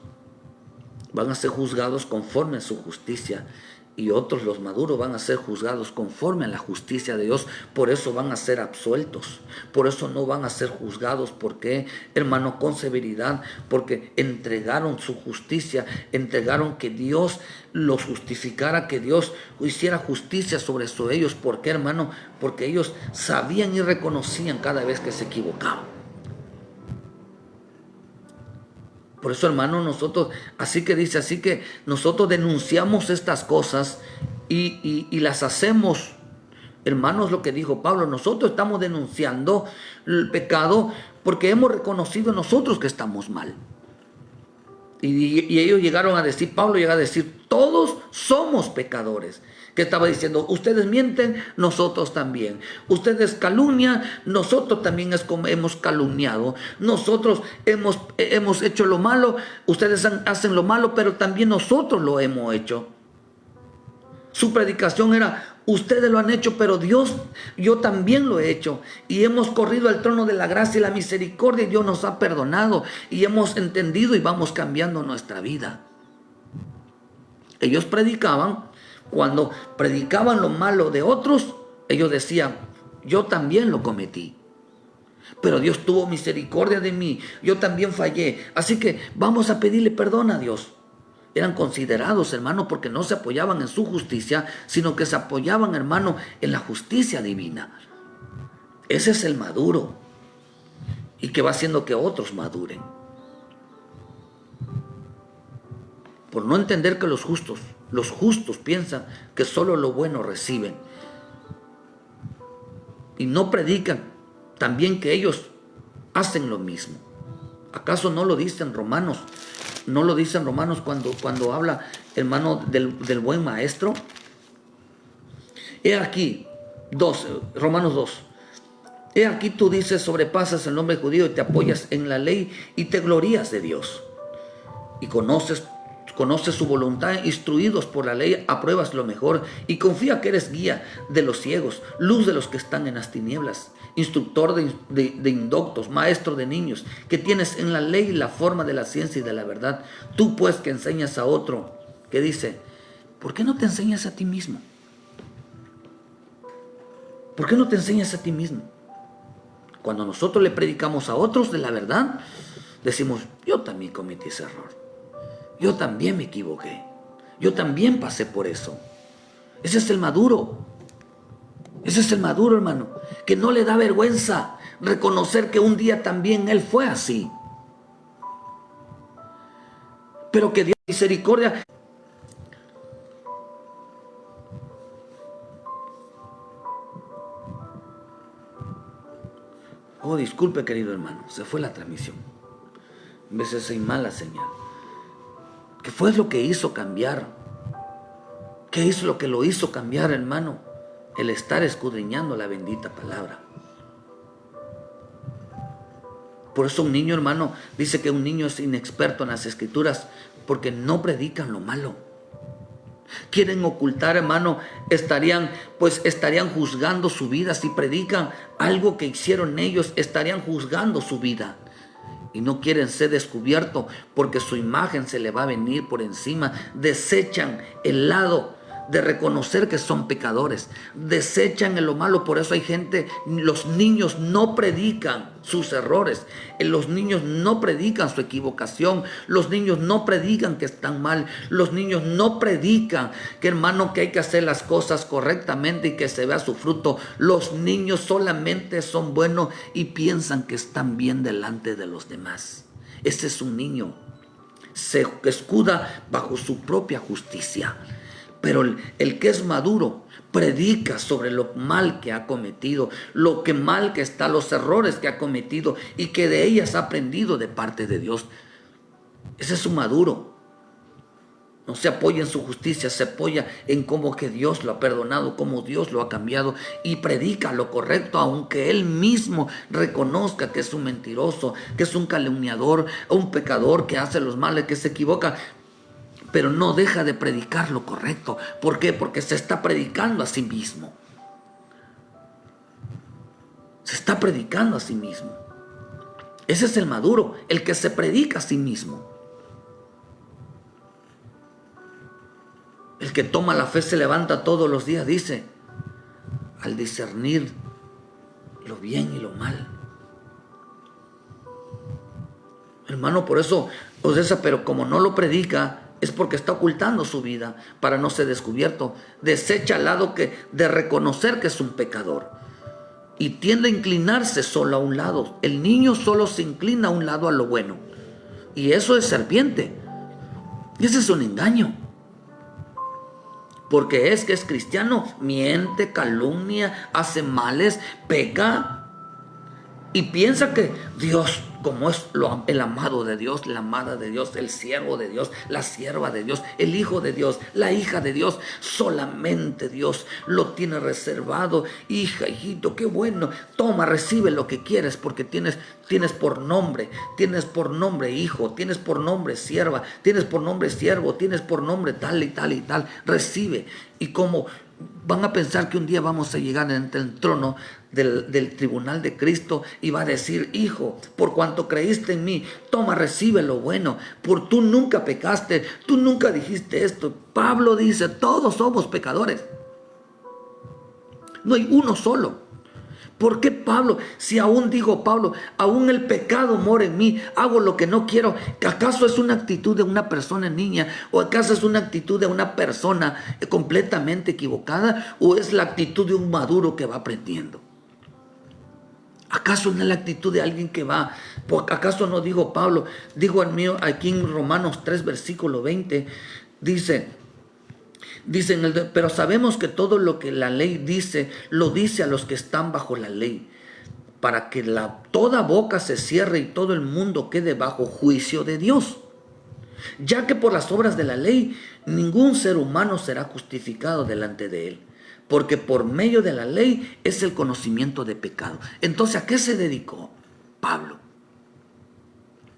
conforme a su justicia, y otros, los maduros, van a ser juzgados conforme a la justicia de Dios. Por eso van a ser absueltos, por eso no van a ser juzgados. ¿Por qué, hermano? Con severidad, porque entregaron su justicia, entregaron que Dios los justificara, que Dios hiciera justicia sobre ellos. ¿Por qué, hermano? Porque ellos sabían y reconocían cada vez que se equivocaban. Por eso, hermano, así que nosotros denunciamos estas cosas y las hacemos. Hermanos, lo que dijo Pablo, nosotros estamos denunciando el pecado porque hemos reconocido nosotros que estamos mal. Y ellos llegaron a decir, Pablo llega a decir, todos somos pecadores. Que estaba diciendo, ustedes mienten, nosotros también. Ustedes calumnian, nosotros también hemos calumniado. Nosotros hemos hecho lo malo, ustedes hacen lo malo, pero también nosotros lo hemos hecho. Su predicación era, ustedes lo han hecho, pero yo también lo he hecho. Y hemos corrido al trono de la gracia y la misericordia, y Dios nos ha perdonado. Y hemos entendido y vamos cambiando nuestra vida. Ellos predicaban. Cuando predicaban lo malo de otros, ellos decían, yo también lo cometí, pero Dios tuvo misericordia de mí, yo también fallé, así que vamos a pedirle perdón a Dios. Eran considerados, hermano, porque no se apoyaban en su justicia, sino que se apoyaban, hermano, en la justicia divina. Ese es el maduro, y que va haciendo que otros maduren. Por no entender que los justos piensan que solo lo bueno reciben. Y no predican también que ellos hacen lo mismo. ¿Acaso no lo dicen Romanos? ¿No lo dicen Romanos cuando habla, hermano, del buen maestro? He aquí, Romanos 2. He aquí tú dices, sobrepasas el nombre judío y te apoyas en la ley y te glorías de Dios. Y conoces su voluntad, instruidos por la ley, apruebas lo mejor y confía que eres guía de los ciegos, luz de los que están en las tinieblas, instructor de indoctos, maestro de niños, que tienes en la ley la forma de la ciencia y de la verdad. Tú pues que enseñas a otro, que dice, ¿por qué no te enseñas a ti mismo? ¿Por qué no te enseñas a ti mismo? Cuando nosotros le predicamos a otros de la verdad, decimos, yo también cometí ese error. Yo también me equivoqué. Yo también pasé por eso. Ese es el maduro. Ese es el maduro, hermano, que no le da vergüenza reconocer que un día también él fue así. Pero que Dios misericordia. Oh, disculpe, querido hermano, se fue la transmisión. A veces hay mala señal. ¿Qué fue lo que hizo cambiar? ¿Qué es lo que lo hizo cambiar, hermano? El estar escudriñando la bendita palabra. Por eso un niño, hermano, dice que un niño es inexperto en las escrituras porque no predican lo malo. Quieren ocultar, hermano, estarían juzgando su vida. Si predican algo que hicieron ellos, estarían juzgando su vida. Y no quieren ser descubiertos porque su imagen se le va a venir por encima. Desechan el lado de reconocer que son pecadores. Desechan en lo malo. Por eso hay gente, los niños no predican sus errores. Los niños no predican su equivocación. Los niños no predican que están mal. Los niños no predican que, hermano, que hay que hacer las cosas correctamente y que se vea su fruto. Los niños solamente son buenos y piensan que están bien delante de los demás. Ese es un niño. Se escuda bajo su propia justicia. Pero el que es maduro predica sobre lo mal que ha cometido, lo que mal que está, los errores que ha cometido y que de ellas ha aprendido de parte de Dios. Ese es un maduro. No se apoya en su justicia, se apoya en cómo que Dios lo ha perdonado, cómo Dios lo ha cambiado y predica lo correcto, aunque él mismo reconozca que es un mentiroso, que es un calumniador, un pecador que hace los males, que se equivoca. Pero no deja de predicar lo correcto. ¿Por qué? Porque se está predicando a sí mismo. Se está predicando a sí mismo. Ese es el maduro, el que se predica a sí mismo. El que toma la fe se levanta todos los días, dice, al discernir lo bien y lo mal. Hermano, por eso, pero como no lo predica, es porque está ocultando su vida para no ser descubierto. Desecha al lado de reconocer que es un pecador. Y tiende a inclinarse solo a un lado. El niño solo se inclina a un lado a lo bueno. Y eso es serpiente. Y ese es un engaño. Porque es que es cristiano, miente, calumnia, hace males, peca. Y piensa que Dios, como es el amado de Dios, la amada de Dios, el siervo de Dios, la sierva de Dios, el hijo de Dios, la hija de Dios, solamente Dios lo tiene reservado. Hija, hijito, qué bueno. Toma, recibe lo que quieres porque tienes por nombre hijo, tienes por nombre sierva, tienes por nombre siervo, tienes por nombre tal y tal y tal. Recibe. Y como van a pensar que un día vamos a llegar ante el trono del tribunal de Cristo y va a decir, hijo, por cuanto creíste en mí, toma, recibe lo bueno, por tú nunca pecaste, tú nunca dijiste esto. Pablo dice, todos somos pecadores. No hay uno solo. ¿Por qué Pablo? Si aún dijo Pablo, aún el pecado mora en mí, hago lo que no quiero. ¿Acaso es una actitud de una persona niña? ¿O acaso es una actitud de una persona completamente equivocada? ¿O es la actitud de un maduro que va aprendiendo? ¿Acaso no es la actitud de alguien que va? ¿Acaso no dijo Pablo? Digo el mío aquí en Romanos 3, versículo 20, pero sabemos que todo lo que la ley dice, lo dice a los que están bajo la ley, para que toda boca se cierre y todo el mundo quede bajo juicio de Dios. Ya que por las obras de la ley, ningún ser humano será justificado delante de él, porque por medio de la ley es el conocimiento de pecado. Entonces, ¿a qué se dedicó Pablo?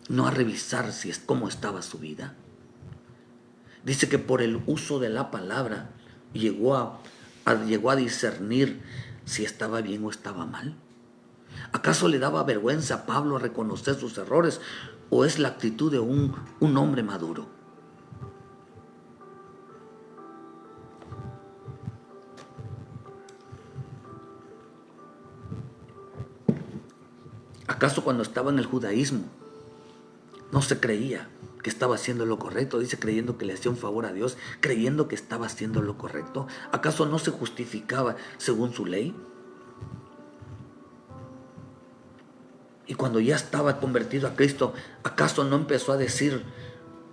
No a revisar cómo estaba su vida. Dice que por el uso de la palabra llegó a discernir si estaba bien o estaba mal. ¿Acaso le daba vergüenza a Pablo reconocer sus errores? ¿O es la actitud de un hombre maduro? ¿Acaso cuando estaba en el judaísmo no se creía que estaba haciendo lo correcto, dice creyendo que le hacía un favor a Dios, creyendo que estaba haciendo lo correcto. ¿Acaso no se justificaba según su ley? Y cuando ya estaba convertido a Cristo, ¿acaso no empezó a decir,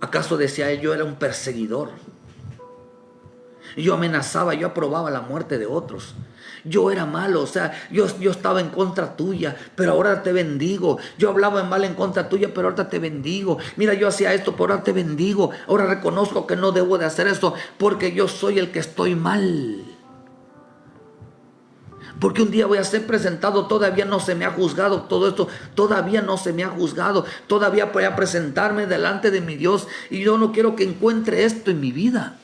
acaso decía él, yo era un perseguidor? Yo amenazaba, yo aprobaba la muerte de otros. Yo era malo, o sea, yo estaba en contra tuya, pero ahora te bendigo. Yo hablaba mal en contra tuya, pero ahora te bendigo. Mira, yo hacía esto, pero ahora te bendigo. Ahora reconozco que no debo de hacer esto, porque yo soy el que estoy mal. Porque un día voy a ser presentado, todavía no se me ha juzgado todo esto, todavía no se me ha juzgado, todavía voy a presentarme delante de mi Dios y yo no quiero que encuentre esto en mi vida.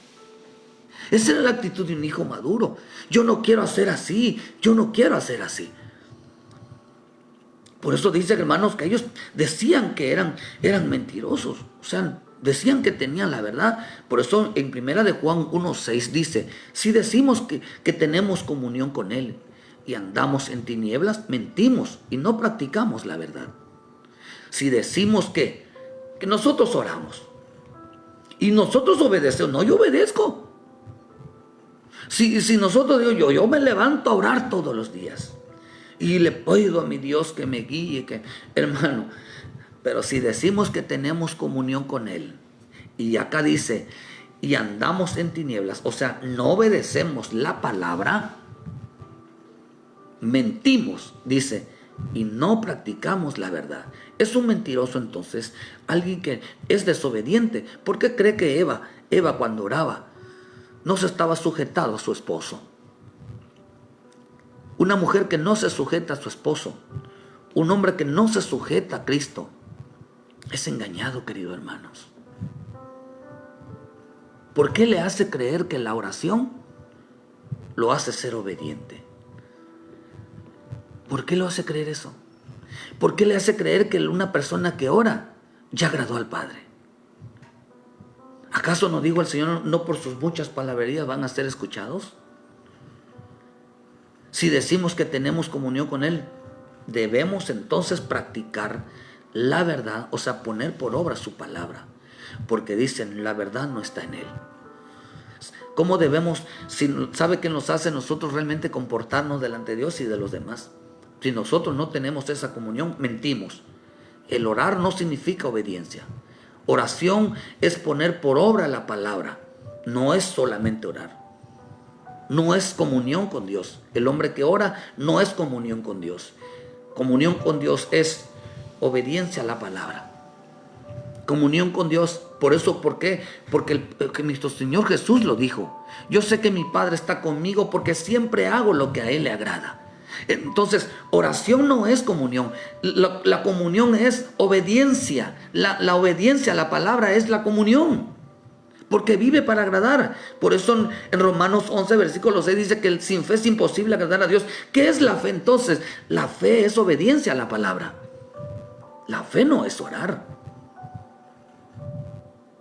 Esa era la actitud de un hijo maduro. Yo no quiero hacer así, yo no quiero hacer así. Por eso dice, hermanos, que ellos decían que eran mentirosos, o sea, decían que tenían la verdad. Por eso en 1 de Juan 1:6 dice, si decimos que tenemos comunión con Él y andamos en tinieblas, mentimos y no practicamos la verdad. Si decimos que nosotros oramos y nosotros obedecemos, no, yo obedezco. Si nosotros digo yo me levanto a orar todos los días y le pido a mi Dios que me guíe, hermano, pero si decimos que tenemos comunión con Él y acá dice y andamos en tinieblas, o sea, no obedecemos la palabra, mentimos, dice, y no practicamos la verdad. Es un mentiroso entonces, alguien que es desobediente. ¿Por qué cree que Eva cuando oraba no se estaba sujetado a su esposo? Una mujer que no se sujeta a su esposo, un hombre que no se sujeta a Cristo, es engañado, queridos hermanos. ¿Por qué le hace creer que la oración lo hace ser obediente? ¿Por qué lo hace creer eso? ¿Por qué le hace creer que una persona que ora ya agradó al Padre? ¿Acaso no digo al Señor, no por sus muchas palabrerías van a ser escuchados? Si decimos que tenemos comunión con Él, debemos entonces practicar la verdad, o sea, poner por obra su palabra, porque dicen, la verdad no está en Él. ¿Cómo debemos, sabe qué nos hace nosotros realmente comportarnos delante de Dios y de los demás? Si nosotros no tenemos esa comunión, mentimos. El orar no significa obediencia. Oración es poner por obra la palabra, no es solamente orar. No es comunión con Dios. El hombre que ora no es comunión con Dios. Comunión con Dios es obediencia a la palabra. Comunión con Dios, por eso, ¿por qué? Porque nuestro Señor Jesús lo dijo. Yo sé que mi Padre está conmigo porque siempre hago lo que a Él le agrada. Entonces, oración no es comunión. La comunión es obediencia. La obediencia a la palabra es la comunión. Porque vive para agradar. Por eso en Romanos 11, versículo 6 dice que sin fe es imposible agradar a Dios. ¿Qué es la fe entonces? La fe es obediencia a la palabra. La fe no es orar.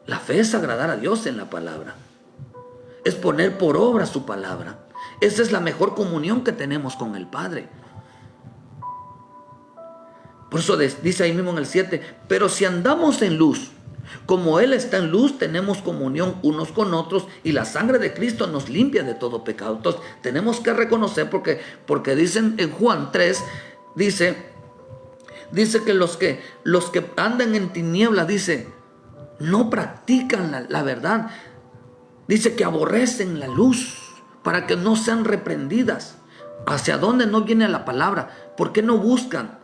La fe es agradar a Dios en la palabra. Es poner por obra su palabra. Esa es la mejor comunión que tenemos con el Padre. Por eso dice ahí mismo en el 7, pero si andamos en luz, como Él está en luz, tenemos comunión unos con otros y la sangre de Cristo nos limpia de todo pecado. Entonces tenemos que reconocer porque dicen en Juan 3, dice que los que andan en tinieblas, dice, no practican la verdad. Dice que aborrecen la luz para que no sean reprendidas. ¿Hacia dónde no viene la palabra? ¿Por qué no buscan?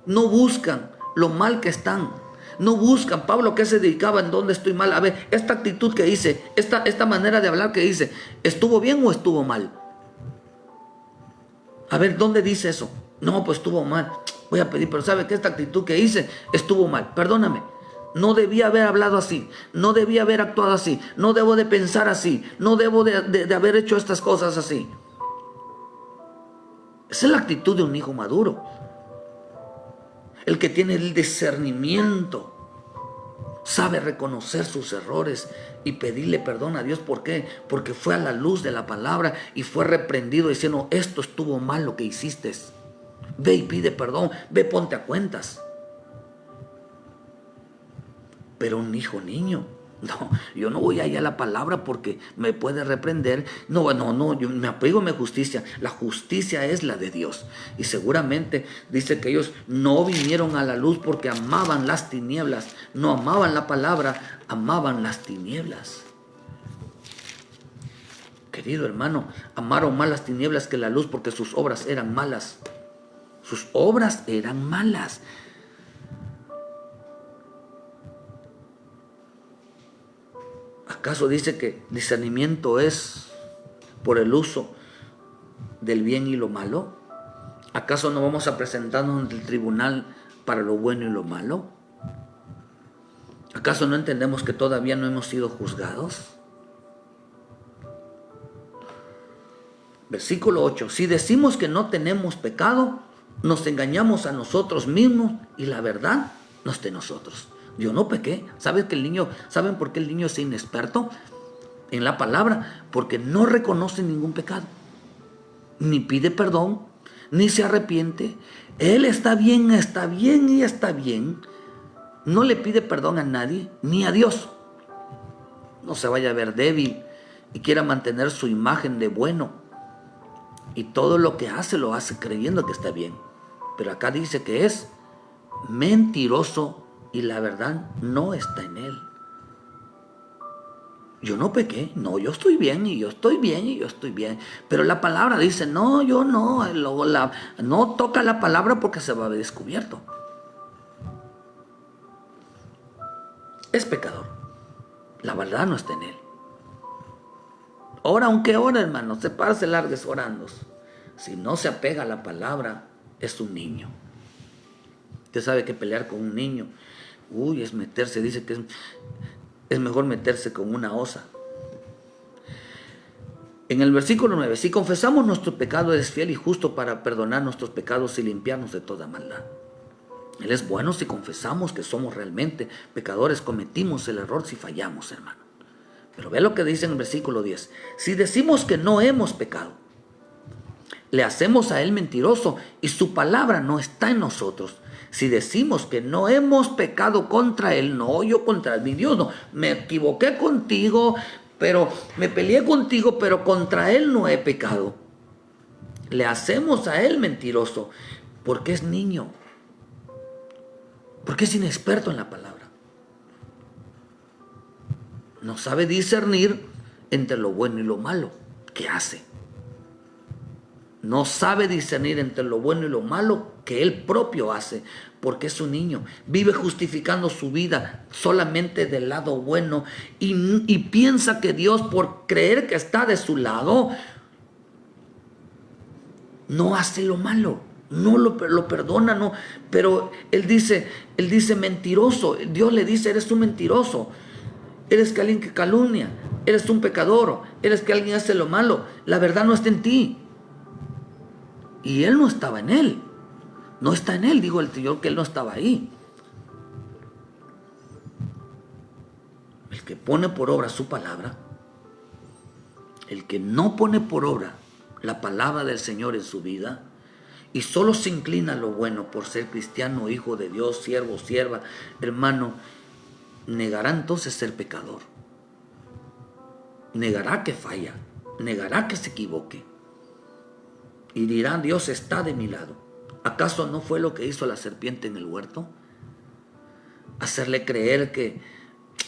No buscan lo mal que están. No buscan. Pablo, ¿qué se dedicaba? ¿En dónde estoy mal? A ver, esta actitud que hice, esta manera de hablar que hice, ¿estuvo bien o estuvo mal? A ver, ¿dónde dice eso? No, pues estuvo mal. Voy a pedir, pero ¿sabe que esta actitud que hice estuvo mal? Perdóname. No debía haber hablado así, no debía haber actuado así, no debo de pensar así, no debo de haber hecho estas cosas así. Esa es la actitud de un hijo maduro. El que tiene el discernimiento, sabe reconocer sus errores y pedirle perdón a Dios. ¿Por qué? Porque fue a la luz de la palabra y fue reprendido diciendo, esto estuvo mal lo que hiciste. Ve y pide perdón, ve, ponte a cuentas. pero un hijo niño. No, yo no voy allá a la palabra porque me puede reprender. No, yo me apego a mi justicia. La justicia es la de Dios. Y seguramente dice que ellos no vinieron a la luz porque amaban las tinieblas. No amaban la palabra, amaban las tinieblas. Querido hermano, amaron más las tinieblas que la luz porque sus obras eran malas. Sus obras eran malas. ¿Acaso dice que discernimiento es por el uso del bien y lo malo? ¿Acaso no vamos a presentarnos ante el tribunal para lo bueno y lo malo? ¿Acaso no entendemos que todavía no hemos sido juzgados? Versículo 8. Si decimos que no tenemos pecado, nos engañamos a nosotros mismos y la verdad no está en nosotros. Yo no pequé. ¿Saben por qué el niño es inexperto en la palabra? Porque no reconoce ningún pecado, ni pide perdón, ni se arrepiente. Él está bien y está bien. No le pide perdón a nadie, ni a Dios. No se vaya a ver débil y quiera mantener su imagen de bueno. Y todo lo que hace, lo hace creyendo que está bien. Pero acá dice que es mentiroso y la verdad no está en él. Yo no pequé, no, yo estoy bien y yo estoy bien y yo estoy bien. Pero la palabra dice, no, yo no, no toca la palabra porque se va a ver descubierto. Es pecador. La verdad no está en él. Ora, aunque ora, hermano, se pase largues orando. Si no se apega a la palabra, es un niño. Usted sabe que pelear con un niño, es meterse, dice que es mejor meterse con una osa. En el versículo 9, si confesamos nuestro pecado, es fiel y justo para perdonar nuestros pecados y limpiarnos de toda maldad. Él es bueno si confesamos que somos realmente pecadores, cometimos el error si fallamos, hermano. Pero ve lo que dice en el versículo 10. Si decimos que no hemos pecado, le hacemos a él mentiroso y su palabra no está en nosotros. Si decimos que no hemos pecado contra él, no, yo contra mi Dios, no, me equivoqué contigo, pero me peleé contigo, pero contra él no he pecado. Le hacemos a él mentiroso porque es niño, porque es inexperto en la palabra. No sabe discernir entre lo bueno y lo malo que hace. No sabe discernir entre lo bueno y lo malo que él propio hace, porque es un niño. Vive justificando su vida solamente del lado bueno y piensa que Dios, por creer que está de su lado, no hace lo malo, no lo perdona, no. Pero él dice mentiroso. Dios le dice, eres un mentiroso. Eres que alguien que calumnia, eres un pecador, eres que alguien hace lo malo. La verdad no está en ti. Y él no estaba en él. No está en él, dijo el Señor, que él no estaba ahí. El que pone por obra su palabra, el que no pone por obra la palabra del Señor en su vida y solo se inclina a lo bueno por ser cristiano, hijo de Dios, siervo, sierva, hermano, negará entonces ser pecador. Negará que falla, negará que se equivoque. Y dirán, Dios está de mi lado. ¿Acaso no fue lo que hizo la serpiente en el huerto? Hacerle creer que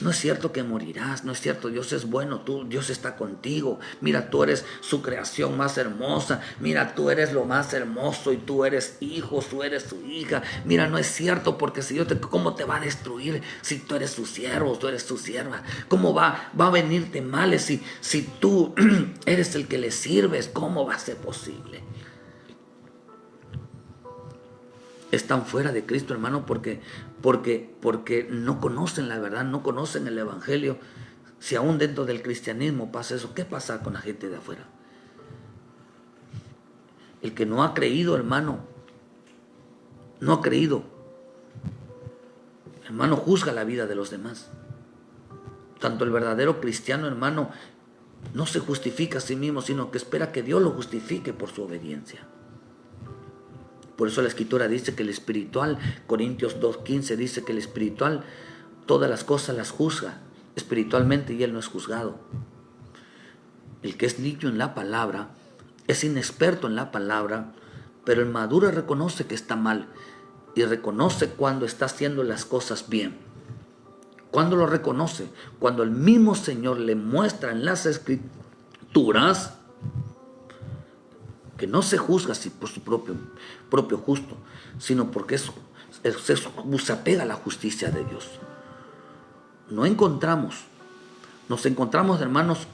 no es cierto que morirás, no es cierto, Dios es bueno, Dios está contigo. Mira, tú eres su creación más hermosa. Mira, tú eres lo más hermoso y tú eres hijo, tú eres su hija. Mira, no es cierto, porque si ¿cómo te va a destruir si tú eres su siervo, tú eres su sierva? ¿Cómo va a venirte males si tú eres el que le sirves? ¿Cómo va a ser posible? Están fuera de Cristo, hermano, porque no conocen la verdad, no conocen el evangelio. Si aún dentro del cristianismo pasa eso, ¿qué pasa con la gente de afuera? El que no ha creído, hermano, no ha creído, hermano, juzga la vida de los demás. Tanto el verdadero cristiano, hermano, no se justifica a sí mismo, sino que espera que Dios lo justifique por su obediencia. Por eso la Escritura dice que el espiritual, Corintios 2:15 dice que el espiritual todas las cosas las juzga espiritualmente y él no es juzgado. El que es niño en la palabra es inexperto en la palabra, pero el maduro reconoce que está mal y reconoce cuando está haciendo las cosas bien. ¿Cuándo lo reconoce? Cuando el mismo Señor le muestra en las Escrituras que no se juzga así por su propio justo, sino porque se apega a la justicia de Dios. Nos encontramos, hermanos,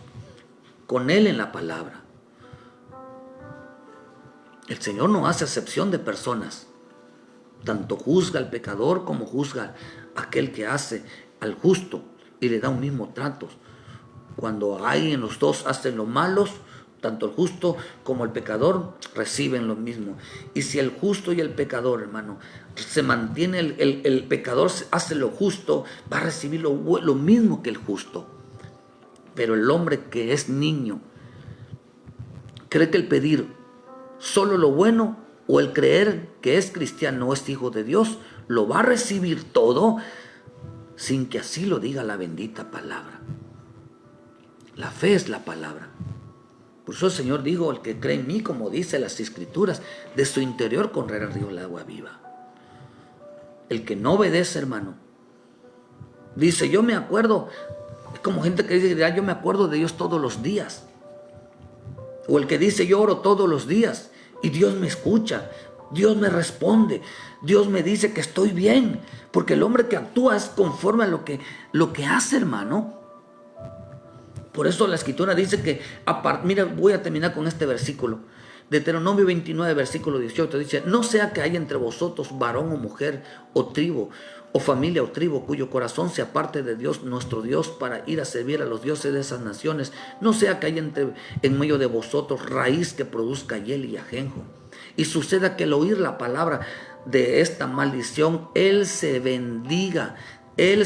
con Él en la palabra. El Señor no hace acepción de personas. Tanto juzga al pecador como juzga a aquel que hace al justo y le da un mismo trato. Cuando hay en los dos hacen lo malos, tanto el justo como el pecador reciben lo mismo. Y si el justo y el pecador, hermano, se mantiene, el pecador hace lo justo, va a recibir lo mismo que el justo. Pero el hombre que es niño cree que el pedir solo lo bueno o el creer que es cristiano o es hijo de Dios, lo va a recibir todo sin que así lo diga la bendita palabra. La fe es la palabra. Por eso el Señor dijo, el que cree en mí, como dice las Escrituras, de su interior correrá el río de agua viva. El que no obedece, hermano, dice, yo me acuerdo, es como gente que dice, yo me acuerdo de Dios todos los días. O el que dice, yo oro todos los días y Dios me escucha, Dios me responde, Dios me dice que estoy bien, porque el hombre que actúa es conforme a lo que hace, hermano. Por eso la Escritura dice que, mira, voy a terminar con este versículo. Deuteronomio 29, versículo 18, dice, no sea que haya entre vosotros varón o mujer, o tribu, o familia o tribu, cuyo corazón se aparte de Dios, nuestro Dios, para ir a servir a los dioses de esas naciones. No sea que haya en medio de vosotros raíz que produzca hiel y ajenjo. Y suceda que al oír la palabra de esta maldición, Él se bendiga en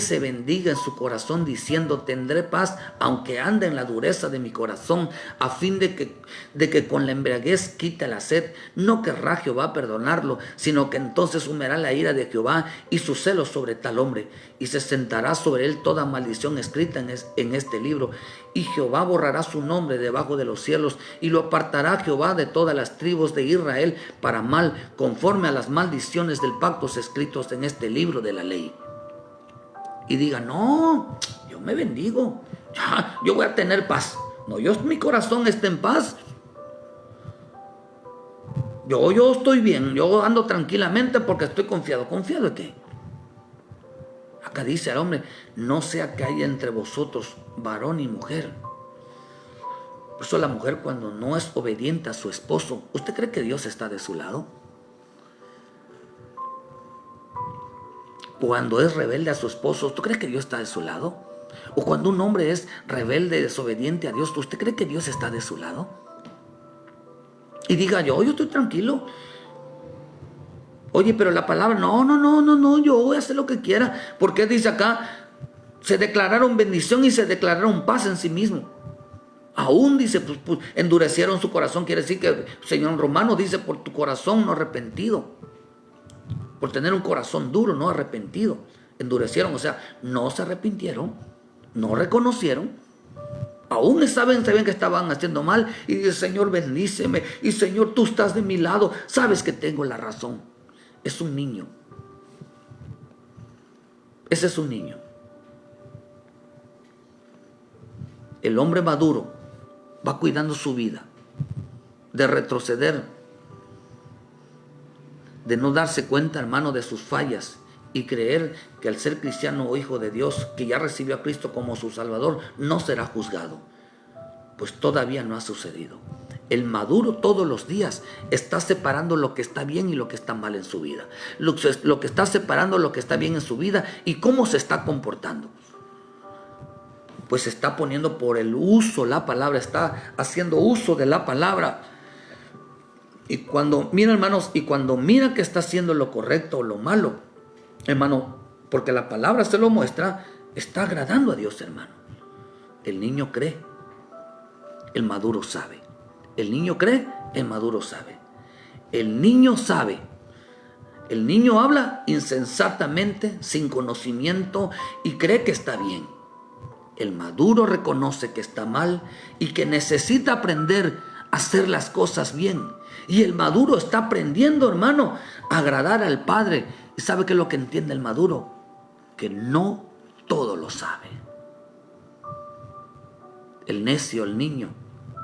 su corazón diciendo, tendré paz aunque ande en la dureza de mi corazón, a fin de que con la embriaguez quite la sed. No querrá Jehová perdonarlo, sino que entonces humerá la ira de Jehová y su celo sobre tal hombre, y se sentará sobre él toda maldición escrita en este libro, y Jehová borrará su nombre debajo de los cielos, y lo apartará Jehová de todas las tribus de Israel para mal, conforme a las maldiciones del pacto escritos en este libro de la ley. Y diga, no, yo me bendigo, yo voy a tener paz. No, mi corazón está en paz. Yo estoy bien, yo ando tranquilamente porque estoy confiado. ¿Confiado de qué? Acá dice al hombre, no sea que haya entre vosotros varón y mujer. Por eso la mujer, cuando no es obediente a su esposo, ¿usted cree que Dios está de su lado? Cuando es rebelde a su esposo, ¿tú crees que Dios está de su lado? O cuando un hombre es rebelde, desobediente a Dios, ¿usted cree que Dios está de su lado? Y diga, yo estoy tranquilo. Oye, pero la palabra, no, yo voy a hacer lo que quiera. Porque dice acá, se declararon bendición y se declararon paz en sí mismo. Aún dice, pues endurecieron su corazón. Quiere decir que el Señor Romano dice, por tu corazón no arrepentido. Por tener un corazón duro, no arrepentido. Endurecieron, o sea, no se arrepintieron, no reconocieron. Aún saben que estaban haciendo mal. Y dice, Señor, bendíceme. Y Señor, tú estás de mi lado. Sabes que tengo la razón. Es un niño. Ese es un niño. El hombre maduro va cuidando su vida de retroceder, de no darse cuenta, hermano, de sus fallas y creer que al ser cristiano o hijo de Dios, que ya recibió a Cristo como su Salvador, no será juzgado. Pues todavía no ha sucedido. El maduro todos los días está separando lo que está bien y lo que está mal en su vida. Lo que está separando lo que está bien en su vida y cómo se está comportando. Pues se está poniendo por el uso la palabra, está haciendo uso de la palabra. Y cuando mira, hermanos, que está haciendo lo correcto o lo malo, hermano, porque la palabra se lo muestra, está agradando a Dios, hermano. El niño cree, el maduro sabe. El niño cree, el maduro sabe. El niño sabe. El niño habla insensatamente, sin conocimiento y cree que está bien. El maduro reconoce que está mal y que necesita aprender a hacer las cosas bien. Y el maduro está aprendiendo, hermano, a agradar al Padre. ¿Y sabe qué es lo que entiende el maduro? Que no todo lo sabe. El necio, el niño,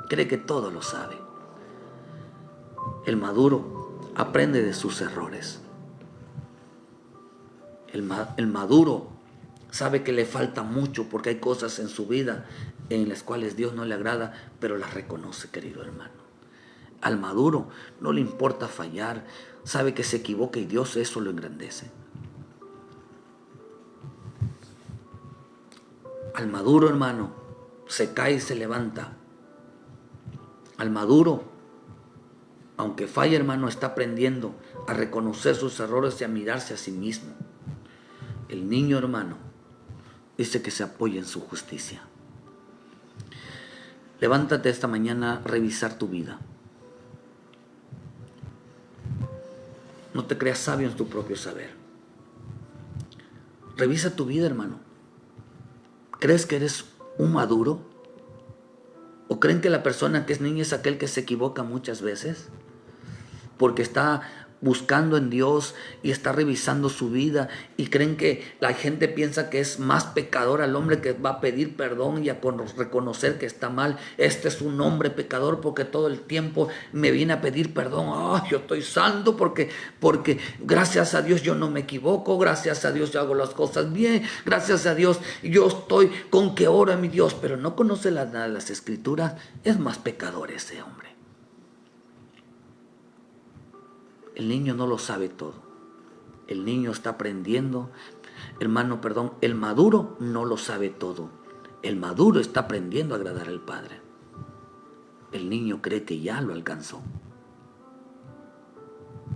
cree que todo lo sabe. El maduro aprende de sus errores. El maduro sabe que le falta mucho porque hay cosas en su vida en las cuales Dios no le agrada, pero las reconoce, querido hermano. Al maduro no le importa fallar, sabe que se equivoca y Dios eso lo engrandece. Al maduro, hermano, se cae y se levanta. Al maduro, aunque falla, hermano, está aprendiendo a reconocer sus errores y a mirarse a sí mismo. El niño, hermano, dice que se apoya en su justicia. Levántate esta mañana a revisar tu vida. No te creas sabio en tu propio saber. Revisa tu vida, hermano. ¿Crees que eres un maduro? ¿O creen que la persona que es niña es aquel que se equivoca muchas veces? Porque está buscando en Dios y está revisando su vida y creen que la gente piensa que es más pecador al hombre que va a pedir perdón y a reconocer que está mal. Este es un hombre pecador porque todo el tiempo me viene a pedir perdón. Yo estoy santo porque gracias a Dios yo no me equivoco, gracias a Dios yo hago las cosas bien, gracias a Dios yo estoy con que ora mi Dios, pero no conoce las escrituras. Es más pecador ese hombre. El niño no lo sabe todo. El niño está aprendiendo. Hermano, perdón, el maduro no lo sabe todo. El maduro está aprendiendo a agradar al Padre. El niño cree que ya lo alcanzó.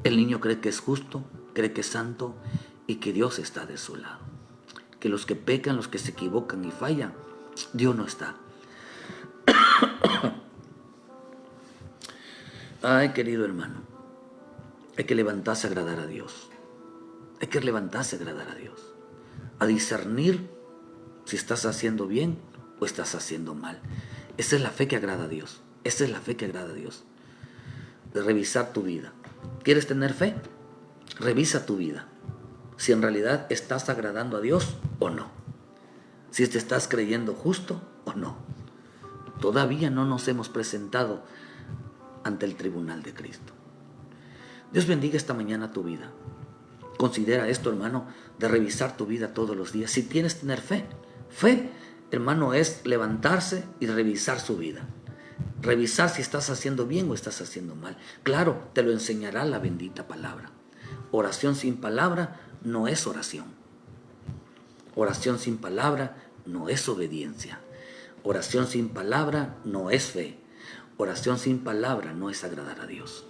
El niño cree que es justo, cree que es santo y que Dios está de su lado. Que los que pecan, los que se equivocan y fallan, Dios no está. Ay, querido hermano. Hay que levantarse a agradar a Dios. Hay que levantarse a agradar a Dios. A discernir si estás haciendo bien o estás haciendo mal. Esa es la fe que agrada a Dios. Esa es la fe que agrada a Dios. De revisar tu vida. ¿Quieres tener fe? Revisa tu vida. Si en realidad estás agradando a Dios o no. Si te estás creyendo justo o no. Todavía no nos hemos presentado ante el tribunal de Cristo. Dios bendiga esta mañana tu vida. Considera esto, hermano, de revisar tu vida todos los días. Si tienes tener fe. Fe, hermano, es levantarse y revisar su vida. Revisar si estás haciendo bien o estás haciendo mal. Claro, te lo enseñará la bendita palabra. Oración sin palabra no es oración. Oración sin palabra no es obediencia. Oración sin palabra no es fe. Oración sin palabra no es agradar a Dios.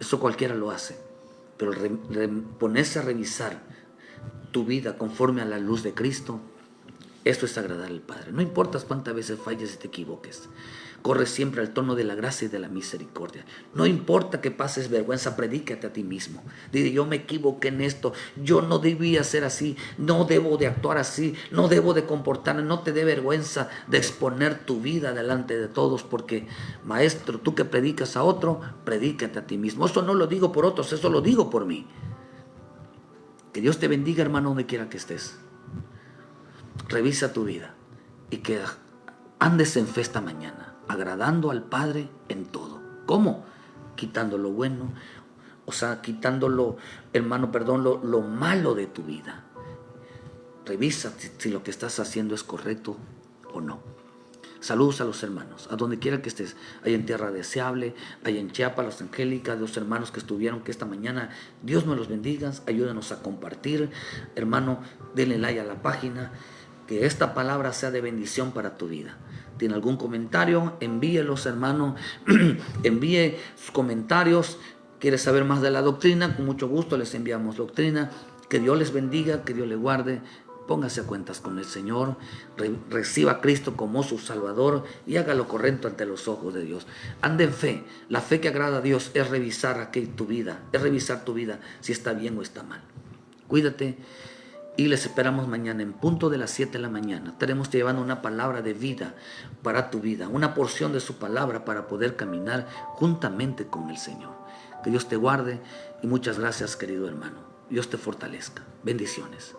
Eso cualquiera lo hace, pero ponerse a revisar tu vida conforme a la luz de Cristo, eso es agradar al Padre. No importa cuántas veces falles y te equivoques, corre siempre al tono de la gracia y de la misericordia. No importa que pases vergüenza, predícate a ti mismo. Dile, yo me equivoqué en esto, yo no debía ser así, no debo de actuar así, no debo de comportarme. No te dé vergüenza de exponer tu vida delante de todos, porque maestro, tú que predicas a otro, predícate a ti mismo. Eso no lo digo por otros, eso lo digo por mí. Que Dios te bendiga, hermano, donde quiera que estés. Revisa tu vida y que andes en fe esta mañana, agradando al Padre en todo. ¿Cómo? Quitando lo bueno, quitando lo malo de tu vida. Revisa si lo que estás haciendo es correcto o no. Saludos a los hermanos, a donde quiera que estés, allá en Tierra Deseable, allá en Chiapas, Los Angélicas, los hermanos que estuvieron, que esta mañana Dios me los bendiga, ayúdanos a compartir, hermano, denle like a la página, que esta palabra sea de bendición para tu vida. ¿Tiene algún comentario? Envíelos, hermano, envíe sus comentarios. ¿Quieres saber más de la doctrina? Con mucho gusto les enviamos doctrina. Que Dios les bendiga, que Dios les guarde. póngase a cuentas con el Señor, reciba a Cristo como su Salvador y haga lo correcto ante los ojos de Dios. Ande en fe. La fe que agrada a Dios es revisar tu vida, si está bien o está mal. Cuídate y les esperamos mañana en punto de las 7 de la mañana. Estaremos llevando una palabra de vida para tu vida, una porción de su palabra para poder caminar juntamente con el Señor. Que Dios te guarde y muchas gracias, querido hermano. Dios te fortalezca. Bendiciones.